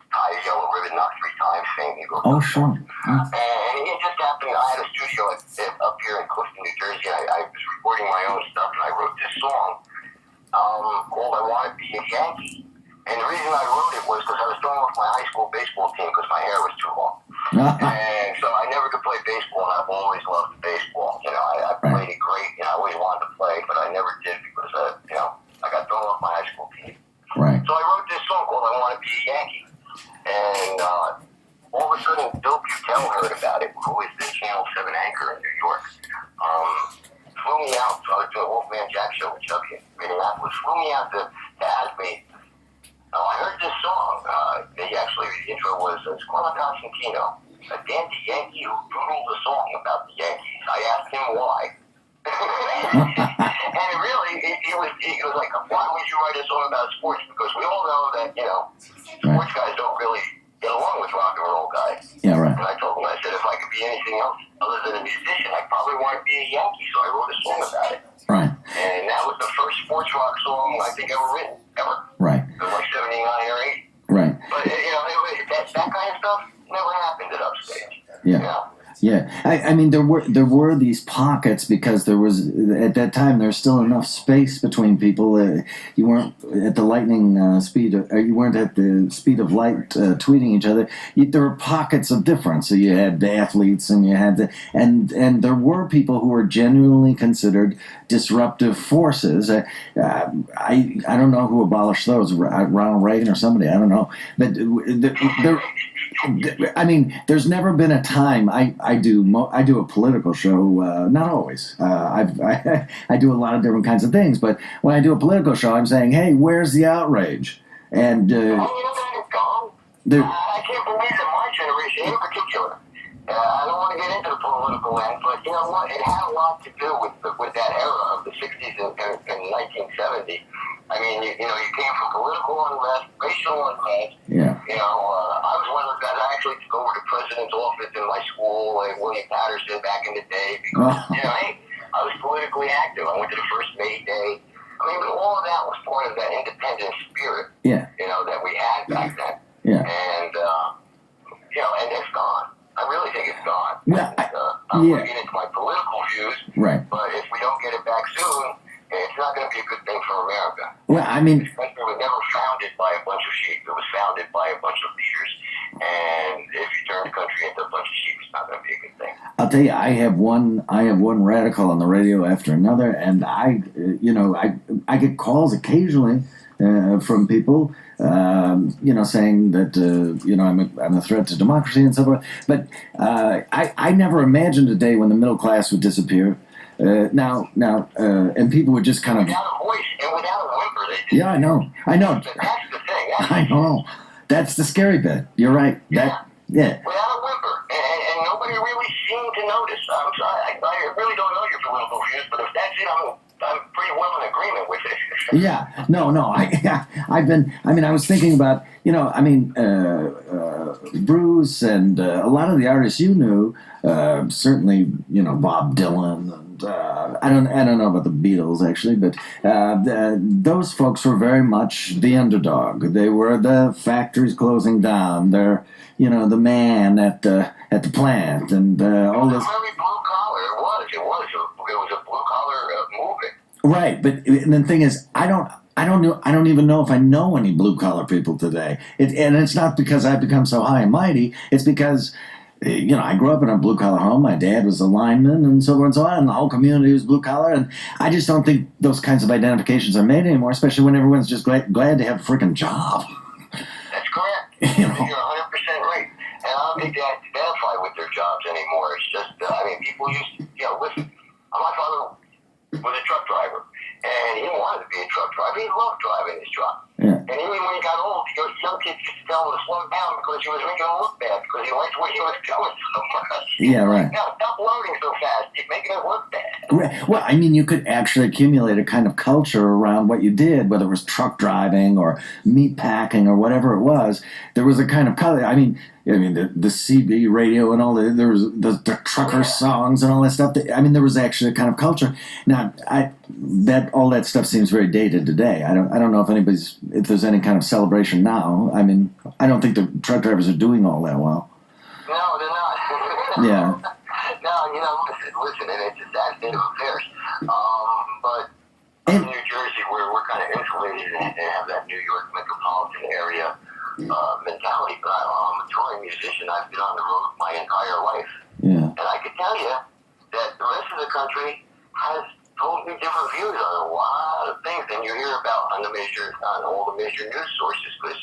Tie a Yellow Ribbon Not 3 Times fame. He wrote Oh, that sure. song. And it just happened, I had a studio up here in Clifton, New Jersey, and I was recording my own stuff, and I wrote this song called I Want to Be a Yankee. And the reason I wrote it was because I was throwing off my high school baseball team because my hair was too long. And so I never could play baseball, and I've always loved baseball. You know, I played it great, and I always wanted to play, but I never did because, you know, I got thrown off my high school team. Right. So I wrote this song called I Want to Be a Yankee. And all of a sudden, Bill Butel heard about it, who is the Channel 7 anchor in New York. Flew me out. So I was doing a Wolfman Jack show with Chubby in Minneapolis. Flew me out to Asby. I heard this song. The intro was Squilla Constantino, a dandy Yankee who doodled a song about the Yankees. I asked him why. And it was like, why would you write a song about sports? Because we all know that, you know, sports guys don't really get along with rock and roll guys. Yeah, right. And I told him, I said, if I could be anything else other than a musician, I'd probably want to be a Yankee. So I wrote a song about it. Right. And that was the first sports rock song I think ever written, ever. Right. It was like 79 or 80. Right. But, you know, that kind of stuff never happened at Upstage. Yeah. You know? Yeah, I mean there were these pockets because there was at that time there's still enough space between people. You weren't at the lightning speed, or you weren't at the speed of light tweeting each other. There were pockets of difference. So you had the athletes, and you had and there were people who were genuinely considered disruptive forces. I don't know who abolished those, Ronald Reagan or somebody. I don't know, but there. I mean, there's never been a time. I do a political show. Not always. I do a lot of different kinds of things. But when I do a political show, I'm saying, hey, where's the outrage? And you know that is gone. I can't believe that my generation, in particular, I don't want to get into the political end, but you know what? It had a lot to do with that era of the 60s and 1970. I mean, you know, you came from political unrest, racial unrest. Yeah. You know, I was one of those guys. I actually took over the president's office in my school, like William Patterson back in the day, because you know, hey, I was politically active. I went to the first May Day. I mean, all of that was part of that independent spirit. Yeah. You know, that we had back then. Yeah. And you know, and it's gone. I really think it's gone. Well, I'm going to get into my political views. Right. But if we don't get it back soon, it's not going to be a good thing for America. Well, I mean, this country was never founded by a bunch of sheep. It was founded by a bunch of leaders. And if you turn the country into a bunch of sheep, it's not going to be a good thing. I'll tell you, I have one radical on the radio after another, and I get calls occasionally from people, saying that I'm a threat to democracy and so forth. But I never imagined a day when the middle class would disappear. And people would just kind of without a voice and without a whimper. They did. Yeah, I know. That's the thing. I know. That's the scary bit. You're right. Yeah. Without a whimper, and nobody really seemed to notice. I'm sorry. I really don't know your political views, but if that's it, I'm pretty well in agreement with it. Yeah. No. I was thinking about, Bruce and a lot of the artists you knew, certainly, Bob Dylan. I don't know about the Beatles actually, but those folks were very much the underdog. They were the factories closing down. They're the man at the plant and all this. It was very blue collar. It was a blue collar movement. Right, but the thing is, I don't even know if I know any blue collar people today. And it's not because I've become so high and mighty. It's because I grew up in a blue collar home. My dad was a lineman and so on and so on, and the whole community was blue collar. And I just don't think those kinds of identifications are made anymore, especially when everyone's just glad to have a freaking job. That's correct. You're 100% right. And I don't think they identify with their jobs anymore. It's just, people used to, listen. My father was a truck driver, and he wanted to be a truck driver. He loved driving his truck. Yeah. And even when he got old, some kids used to tell him to slow down because he was making him look bad because he liked where he was going so much. Yeah, right. Now, stop loading so fast. You're making it look bad. Right. Well, you could actually accumulate a kind of culture around what you did, whether it was truck driving or meat packing or whatever it was. There was a kind of color. The CB radio and all there was the trucker songs and all that stuff. There was actually a kind of culture. Now, all that stuff seems very dated today. I don't know if there's any kind of celebration now. I don't think the truck drivers are doing all that well. No, they're not. Yeah. No, listen, and it's a sad state of affairs. But in New Jersey, we're kind of insulated and have that New York metropolitan area mentality. But I'm a touring musician. I've been on the road my entire life. Yeah. And I can tell you that the rest of the country has totally different views on a lot of things than you hear about on all the major news sources. Because,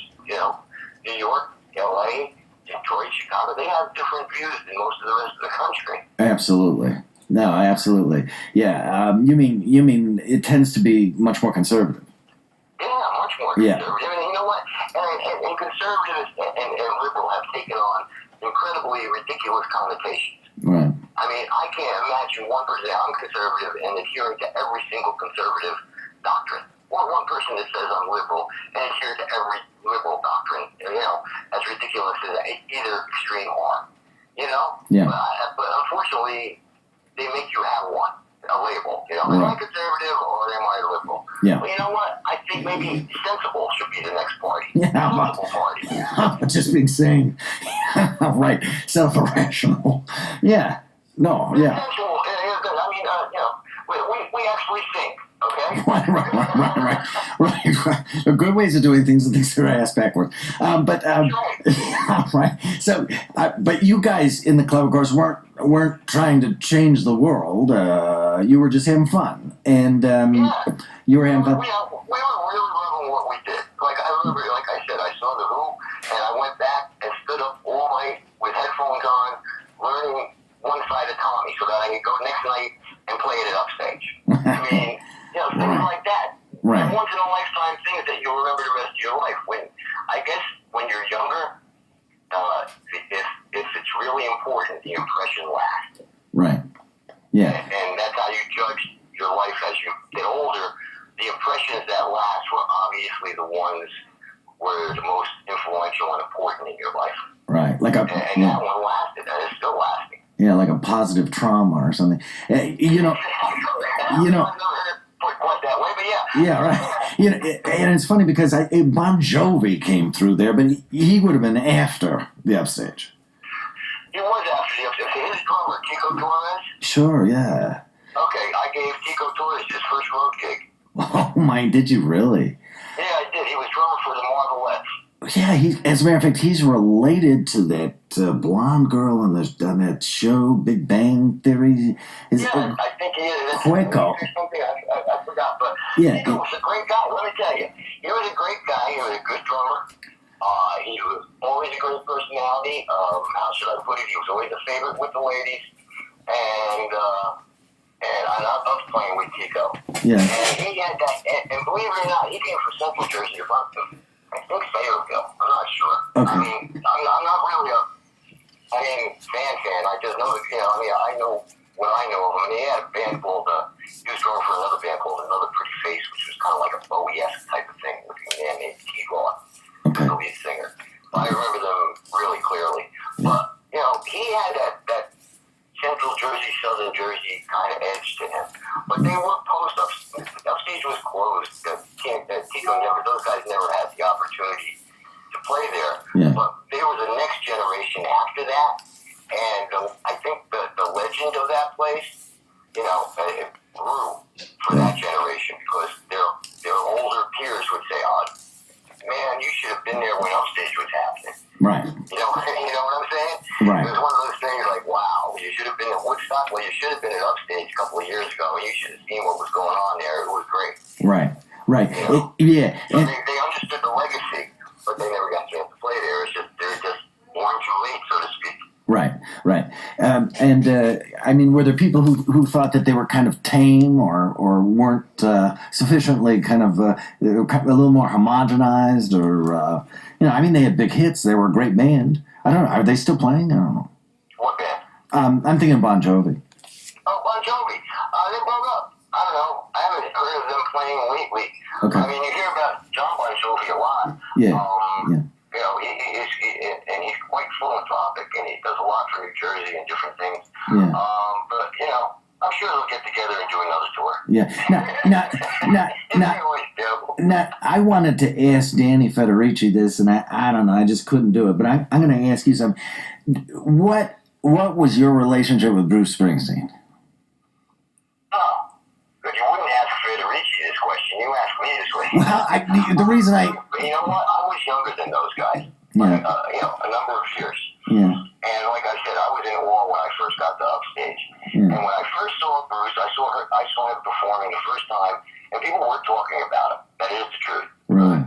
New York, LA, Detroit, Chicago, they have different views than most of the rest of the country. Absolutely. No, absolutely. Yeah. You mean it tends to be much more conservative? Yeah, much more conservative. And you know what? And conservatives and liberal have taken on incredibly ridiculous connotations. Right. I mean, I can't imagine one person. I'm conservative and adhering to every single conservative doctrine. Or one person that says I'm liberal and adhere to every liberal doctrine. As ridiculous as either extreme are. Yeah. But unfortunately, they make you have one, a label. Am I conservative or am I liberal? Yeah. Well, you know what? I think maybe sensible should be the next party. Yeah. Sensible party. Just being sane. Right. Self-irrational. Yeah. No. Yeah. Sensual. I mean, we actually think. Okay. Right. There are good ways of doing things and things that are ass backwards. Right. So, but you guys in the club, of course, weren't trying to change the world. You were just having fun, and you were having fun. We were really loving what we did. Like I remember, like I said, I saw the Who, and I went back and stood up all night with headphones on, learning one side of Tommy, so that I could go next night and play it at Upstage. I mean. Things like that. Right. Once in a lifetime things that you'll remember the rest of your life. When you're younger, if it's really important, the impression lasts. Right. Yeah. And that's how you judge your life as you get older. The impressions that last were obviously the ones were the most influential and important in your life. Right. And that one lasted, and it's still lasting. Yeah, like a positive trauma or something. Put quite that way, but yeah. Yeah, right. And it's funny because Bon Jovi came through there, but he would have been after the Upstage. He was after the Upstage. His drummer, Tico Torres. Sure, yeah. Okay, I gave Tico Torres his first road gig. Oh my, did you really? Yeah, I did. He was drummer for the Marvelettes. Yeah, as a matter of fact, he's related to that blonde girl on that show, Big Bang Theory. I think he is. Cueco. Something I forgot, but yeah, he was a great guy. Let me tell you, he was a great guy. He was a good drummer. He was always a great personality. How should I put it? He was always a favorite with the ladies, and I loved playing with Tico. Yeah. And he had that, and believe it or not, he came from Central Jersey. I think Fayetteville. I'm not sure. Okay. I mean, I'm not really a fan. I just know that, I know what I know of him. And he had a band called, he was going for another band called Another Pretty Face, which was kind of like a Bowie-esque type of thing with a man named T-Law, the lead singer. I remember them really clearly. But, he had that Central Jersey, Southern Jersey kind of edge to him. But they were Upstage was closed. Those guys never had the opportunity to play there. Yeah. But there was a next generation after that. And I think the legend of that place, it grew for that generation because their older peers would say, oh, man, you should have been there when Upstage was happening. Right. You know what I'm saying? Right. It was one of those things like, wow, you should have been at Woodstock. Well, you should have been at Upstage a couple of years ago. You should have seen what was going on there. It was great. Right. So yeah. they understood the legacy, but they never got a chance to play there. It's just they're just born too late, so to speak. Right. Were there people who thought that they were kind of tame or weren't sufficiently kind of a little more homogenized or they had big hits. They were a great band. I don't know. Are they still playing? I don't know. What band? I'm thinking Bon Jovi. Oh, Bon Jovi. They broke up. I don't know. I haven't heard of them playing lately. Okay. I mean, you hear about John Bon Jovi a lot. Yeah. He's quite philanthropic, and he does a lot for New Jersey and different things. Yeah. But I'm sure they'll get together and do another tour. Yeah. Now, I wanted to ask Danny Federici this, and I don't know, I just couldn't do it. But I'm going to ask you something. What was your relationship with Bruce Springsteen? Oh, good. You wouldn't ask Federici this question. You asked me Well, the reason I... You know what? I was younger than those guys. Yeah. A number of years. Yeah. And like I said, I was in awe when I first got to Upstage. Yeah. And when I first saw Bruce, I saw him performing the first time, and people were talking about him. That is the truth. Right.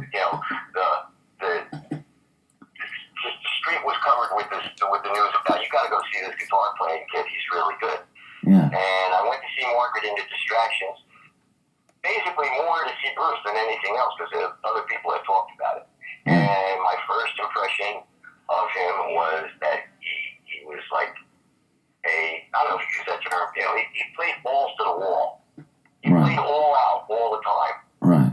The street was covered with the news about, you got to go see this guitar playing kid. He's really good. Yeah. And I went to see Margaret into Distractions, basically more to see Bruce than anything else because other people had talked about it. And my first impression of him was that he was like I don't know if you use that term, he played balls to the wall. He played all out all the time. Right.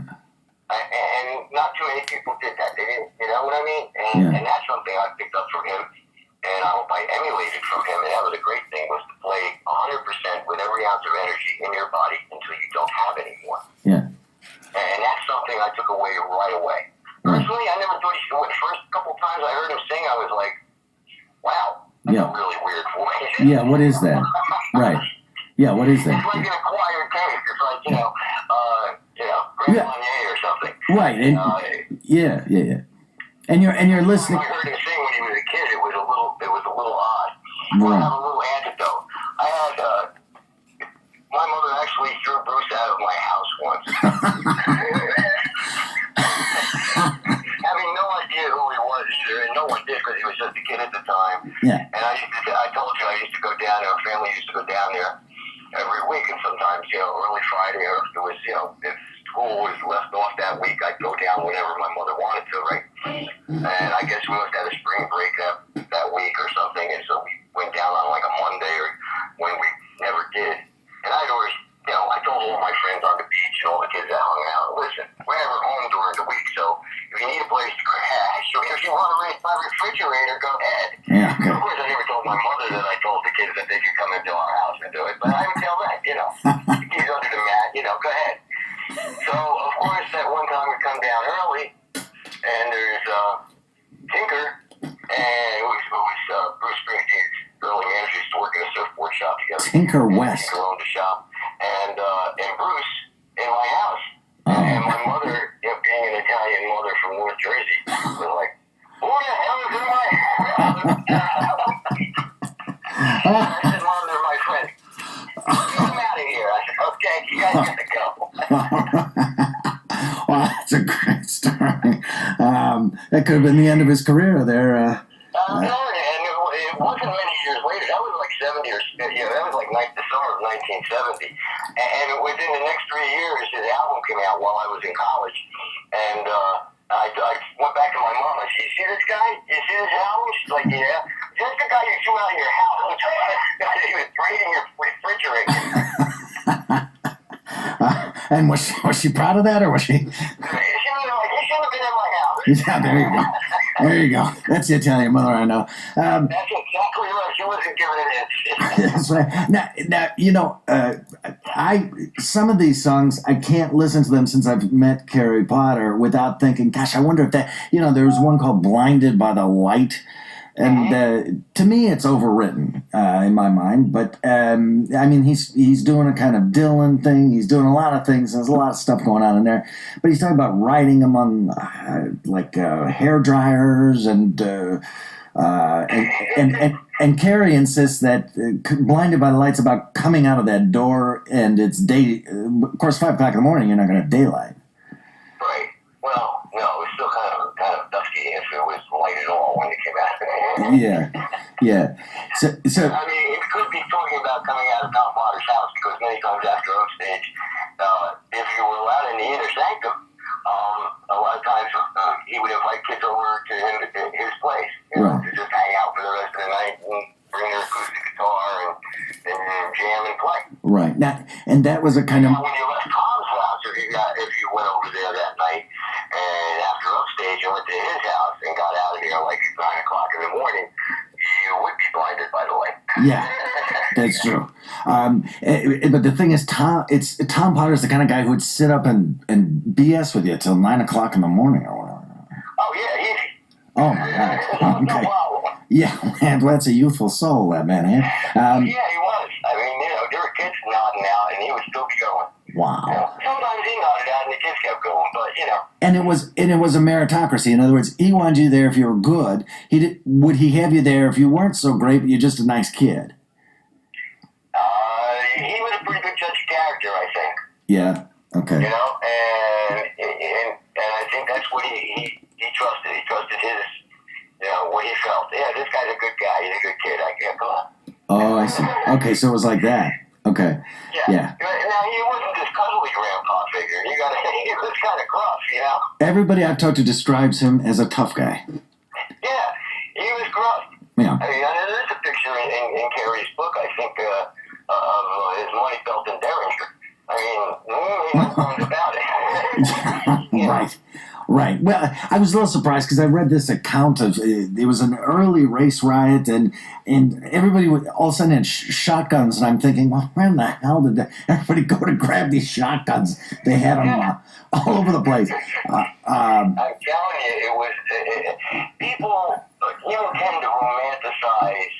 And not too many people did that. They didn't, you know what I mean? And that's something I picked up from him, and I hope I emulated from him. And that was a great thing, was to play 100% with every ounce of energy in your body until you don't have any more. Yeah. And that's something I took away right away. Personally, I never thought the first couple times I heard him sing, I was like, wow, that's a really weird voice. Yeah, what is that? Right. Yeah, what is that? It's like an acquired taste. It's like, Grand Marnier or something. Right. And, yeah. And you're listening. I heard him sing when he was a kid. It was a little odd. Right. I have a little antidote. I had my mother actually threw Bruce out of my house once. Having no idea who he was either, and no one did because he was just a kid at the time. Yeah. And I told you I used to go down there. Our family used to go down there every week, and sometimes, early Friday, or if there was, if school was left off that week, I'd go down whenever my mother wanted to, right? And I guess we must have had a spring break that week or something, and so we went down on like a Monday, or when we never did. And I'd always, I told all my friends on the beach and all the kids that hung out, listen, we're never home during the week, so if you need a place to crash, or if you want to raise my refrigerator, go ahead. Yeah. Of course, I never told my mother that I told the kids that they could come into our house and do it, but I would tell them, the kids under the mat, go ahead. So, of course, that one time we come down early, and there's Tinker, and it was Bruce Springsteen's early manager, used to work in a surfboard shop together. Tinker West. Tinker owned the shop, and Bruce in my house. Oh. And my mother, being an Italian mother from North Jersey, was like, who the hell is in my house? I said, Mom, they're my friends. Get them out of here. I said, okay, you guys got to go. Well, that's a great story. That could have been the end of his career there. No, and it wasn't many years later. That was like 70 or that was like the summer of 1970. And within the next 3 years, his album came out while I was in college. And I went back to my mom. I said, "You see this guy? You see this album?" She's like, "Yeah." That's the guy you threw out of your house. He was raiding your refrigerator. And was she proud of that, or was she? She was like, "You shouldn't have been in my house." Yeah, there you go. There you go. That's the Italian mother I know. That's exactly right. She wasn't giving it in. That's right. Now, some of these songs, I can't listen to them since I've met Carrie Potter without thinking, gosh, I wonder if that, there was one called Blinded by the Light. And to me, it's overwritten in my mind. But he's doing a kind of Dylan thing. He's doing a lot of things. There's a lot of stuff going on in there. But he's talking about riding among hair dryers and Carrie insists that Blinded by the Light's about coming out of that door, and it's day. Of course, 5 o'clock in the morning, you're not going to have daylight. Right. Well, no, it was still kind of dusky if it was light at all when it came out. Yeah. So I mean, it could be talking about coming out of Tom Potter's house, because many times after Upstage, if you were allowed in the inner sanctum, a lot of times he would invite kids over to his place, to just hang out for the rest of the night and bring their acoustic guitar and jam and play. Right. Now, and that was a kind of... When you left Tom's house, if you went over there that night, and after Upstage and went to his house and got out of here like at 9 o'clock in the morning, you would be blinded by the light. Yeah, that's true. But the thing is, Tom Potter's the kind of guy who would sit up and BS with you till 9 o'clock in the morning or whatever. Oh, yeah, easy. Oh, my God. Okay. Yeah, man, well, that's a youthful soul, that man, eh? Yeah, he was. I mean, there were kids nodding out, and he would still be going. Wow. Sometimes he nodded out, and the kids kept going, but, And it was a meritocracy. In other words, he wanted you there if you were good. Would he have you there if you weren't so great, but you're just a nice kid? He was a pretty good judge of character, I think. Yeah. Okay. You know, and I think that's what he trusted. He trusted his, what he felt. Yeah, this guy's a good guy. He's a good kid. I can't come on. Oh, I see. Okay, so it was like that. Okay. Yeah. Now, he wasn't this cuddly grandpa figure. He was kind of gruff, Everybody I've talked to describes him as a tough guy. Yeah, he was gruff. Yeah. I mean, there's a picture in Carrie's book, I think, of his money belt in Derringer. I mean, no bones about it. Right. Well, I was a little surprised because I read this account of it was an early race riot, and everybody all of a sudden had shotguns, and I'm thinking, well, where in the hell did everybody go to grab these shotguns? They had them all over the place. I'm telling you, it was people, tend to romanticize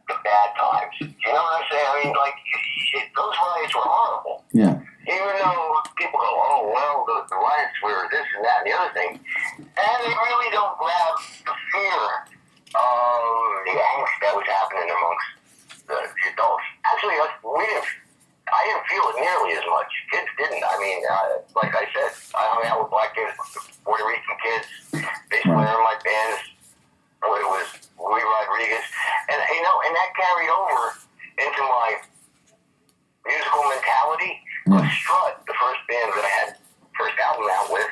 the bad times. You know what I'm saying? I mean, like, those riots were horrible. Yeah. Even though people go, oh, well, the riots were this and that and the other thing. And they really don't grab the fear of the angst that was happening amongst the adults. Actually, I didn't feel it nearly as much. Kids didn't. I mean, like I said, I hung out with black kids, Puerto Rican kids. Bass player in my band, it was Louis Rodriguez. And, and that carried over into my musical mentality. Strut, the first band that I had first album out with,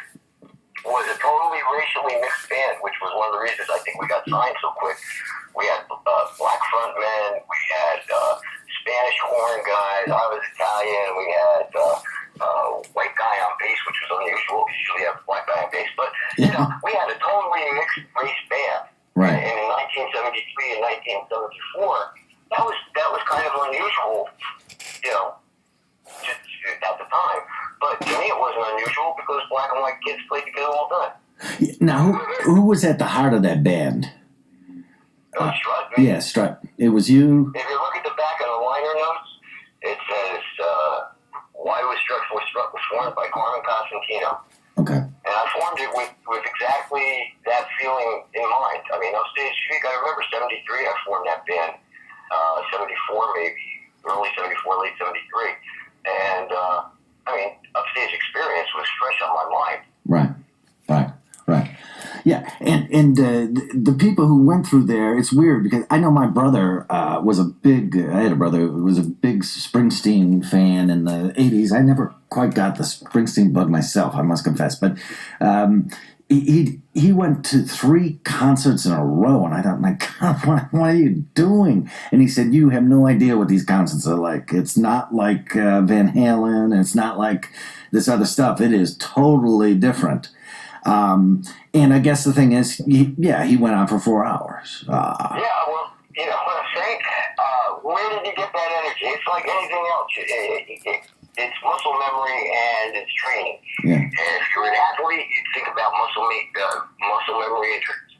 was a totally racially mixed band, which was one of the reasons I think we got signed so quick. We had black frontmen, we had Spanish horn guys, I was Italian, we had white guy on bass, which was unusual because usually you have a black guy on bass, but we had a totally mixed race band. Right. And in 1973 and 1974, that was kind of unusual, at the time. But to me, it wasn't unusual because black and white kids played together all the time. Now, who was at the heart of that band? Strut. Yeah, Strut. It was you. If you look at the back of the liner notes, it says, "Why was Strut was formed by Carmen Constantino." Okay. And I formed it with exactly that feeling in mind. I mean, Upstage, I remember 73, I formed that band. 74 maybe, early 74, late 73. And, Upstage experience was fresh on my mind. Right. Yeah, and the people who went through there, it's weird because I know my brother I had a brother who was a big Springsteen fan in the 80s. I never quite got the Springsteen bug myself, I must confess. But he went to 3 concerts in a row, and I thought, my God, what are you doing? And he said, you have no idea what these concerts are like. It's not like Van Halen. It's not like this other stuff. It is totally different. And I guess the thing is, he went on for 4 hours. What I'm saying, where did you get that energy? It's like anything else. It's muscle memory and it's training. Yeah. And if you're an athlete, you think about muscle memory and training.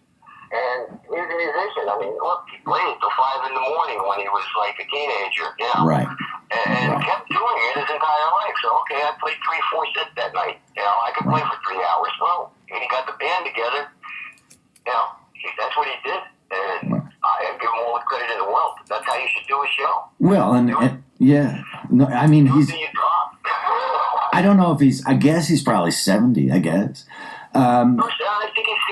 And he's a musician. I mean, look, he played till 5 in the morning when he was like a teenager, Right. And kept doing it his entire life. So, okay, I played 3-4 sets that night. I could play for 3 hours. Well, when he got the band together, that's what he did. And I give him all the credit in the world. That's how you should do a show. Well, and no, I mean, I don't know if I guess he's probably 70, I guess. I think he's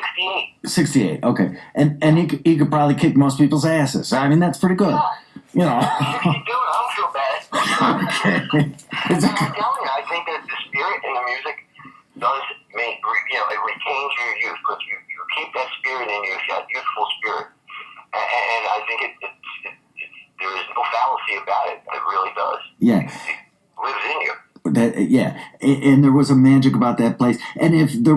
68. 68, okay. And he could probably kick most people's asses. I mean, that's pretty good. Yeah. 62, I don't feel bad. Okay. I'm telling you, I think that the spirit in the music does make, it retains your youth, because you keep that spirit in you, that youthful spirit. And I think there is no fallacy about it. It really does. Yeah. It lives in you. And there was a magic about that place. And if there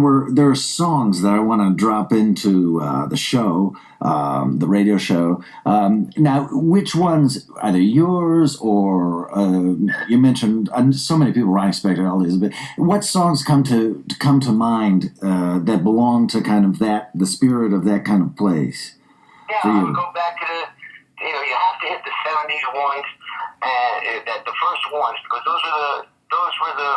are songs that I want to drop into the show, the radio show. Now, which ones, either yours or you mentioned so many people, Ron expected all these, but what songs come to mind that belong to kind of the spirit of that kind of place? Yeah, I would go back to you have to hit the 70s ones, and the first ones, because those were the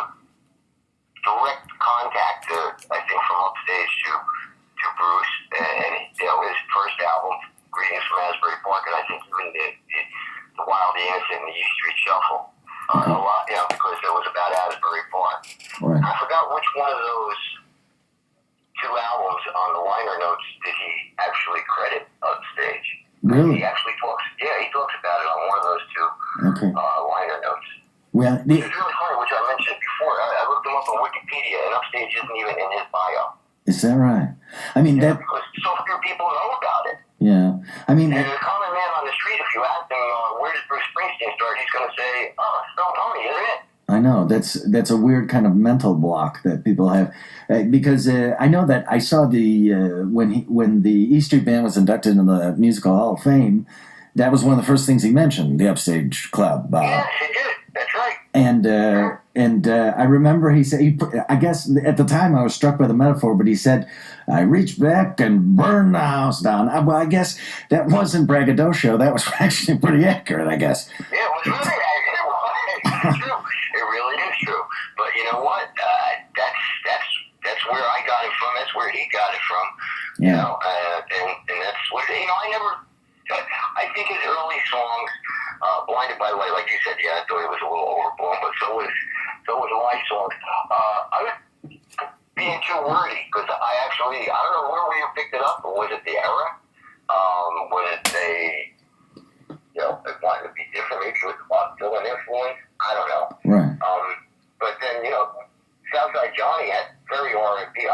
direct contact I think from Upstage to Bruce, and his first album, Greetings from Asbury Park, and I think even the Wild the Innocent and the E Street Shuffle, a lot, because it was about Asbury Park. Right. I forgot which one of those two albums on the liner notes did he actually credit Upstage. Really? He actually talks about it on one of those two liner notes. Well, It's really funny, which I mentioned before. I looked him up on Wikipedia, and Upstage isn't even in his bio. is that right? I mean, that. Because so few people know about it. Yeah. I mean, And the common man on the street, if you ask him, where did Bruce Springsteen start, he's going to say, oh, Stone Pony, isn't it? I know that's a weird kind of mental block that people have, because I know that I saw the when the E Street Band was inducted into the Musical Hall of Fame, that was one of the first things he mentioned, the Upstage Club. Yes, he did. That's right. And I remember he said, I guess at the time I was struck by the metaphor, but he said, I reached back and burned the house down. Well, I guess that wasn't braggadocio. That was actually pretty accurate, I guess. Yeah, it was really accurate. It's true. It really is true. But you know what? That's where I got it from. That's where he got it from. You know, and that's what, I think his early songs, Blinded by Light, like you said, I thought it was a little overblown, but so was my songs. I was being too wordy, because I don't know where we picked it up, but was it the era? Was it they wanted to be different, maybe it was Bob Dylan influence? I don't know. Right. But then, Southside Johnny had very R&B.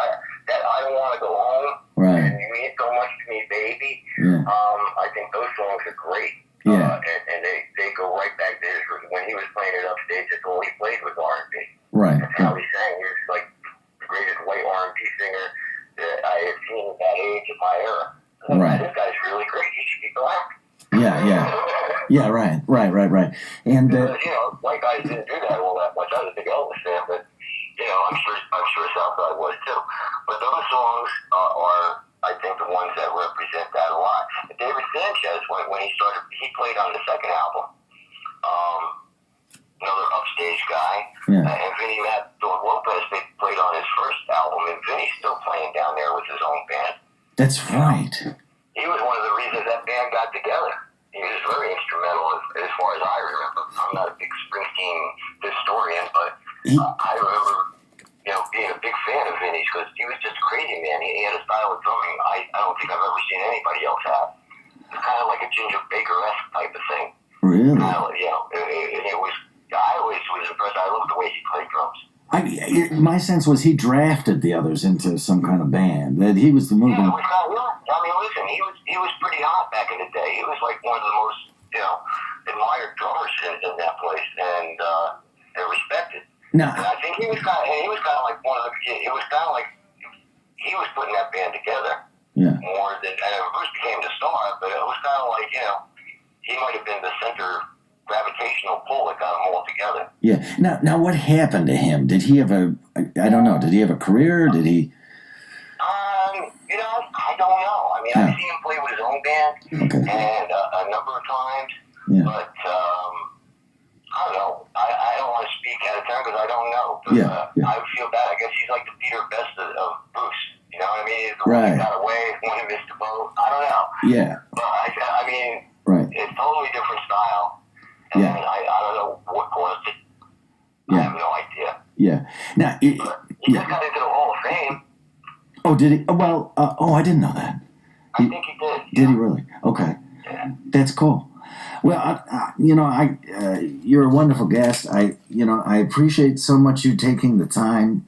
That I Don't Want to Go Home, Right. and You Mean So Much to Me, Baby. Yeah. I think those songs are great. Yeah. And they go right back to his roots. When he was playing it Upstage, that's all he played was R&B. Right. That's how he sang. He was like the greatest white R&B singer that I had seen at that age of my era. Right. This guy's really great. He should be black. Yeah, right. And white guys didn't do that all that much. I was a big Elvis fan, but I'm sure Southside was too. But those songs are, I think, the ones that represent that a lot. David Sanchez, when he started, he played on the second album. Another Upstage guy. Yeah. And Vinny Matador Lopez, they played on his first album, and Vinny's still playing down there with his own band. that's right. He was one of the reasons that band got together. He was very instrumental as far as I remember. I'm not a big Springsteen historian, but I remember, being a big fan of Vinny's, because he was just crazy, man. He had a style of drumming I don't think I've ever seen anybody else have. It's kind of like a Ginger Baker-esque type of thing. Really? It was. I always was impressed. I loved the way he played drums. My sense was he drafted the others into some kind of band. That he was the moving. Yeah, it was kind of weird. I mean, listen, he was pretty hot back in the day. He was like one of the most admired drummers in that place, and respected. No. And I think he was kind of like one of the. It was kind of like he was putting that band together. Yeah. More than, and Bruce became the star, but it was kind of like he might have been the center gravitational pull that got them all together. Yeah. Now, what happened to him? Did he have I don't know. Did he have a career? Did he? I don't know. I mean, I've seen him play with his own band, and a number of times. Yeah. But I don't know. I don't want to speak out of turn because I don't know. But, I would feel bad. I guess he's like the Peter Best of Bruce. You know what I mean? He's the one who got away, one who missed the boat. I don't know. Yeah. But I mean, it's totally different style. And I don't know what caused it. I have no idea. Yeah. Now, he just got into the Hall of Fame. Oh, did he? Well, I didn't know that. I think he did. Did he really? Okay. Yeah. That's cool. Well, you're a wonderful guest. I appreciate so much you taking the time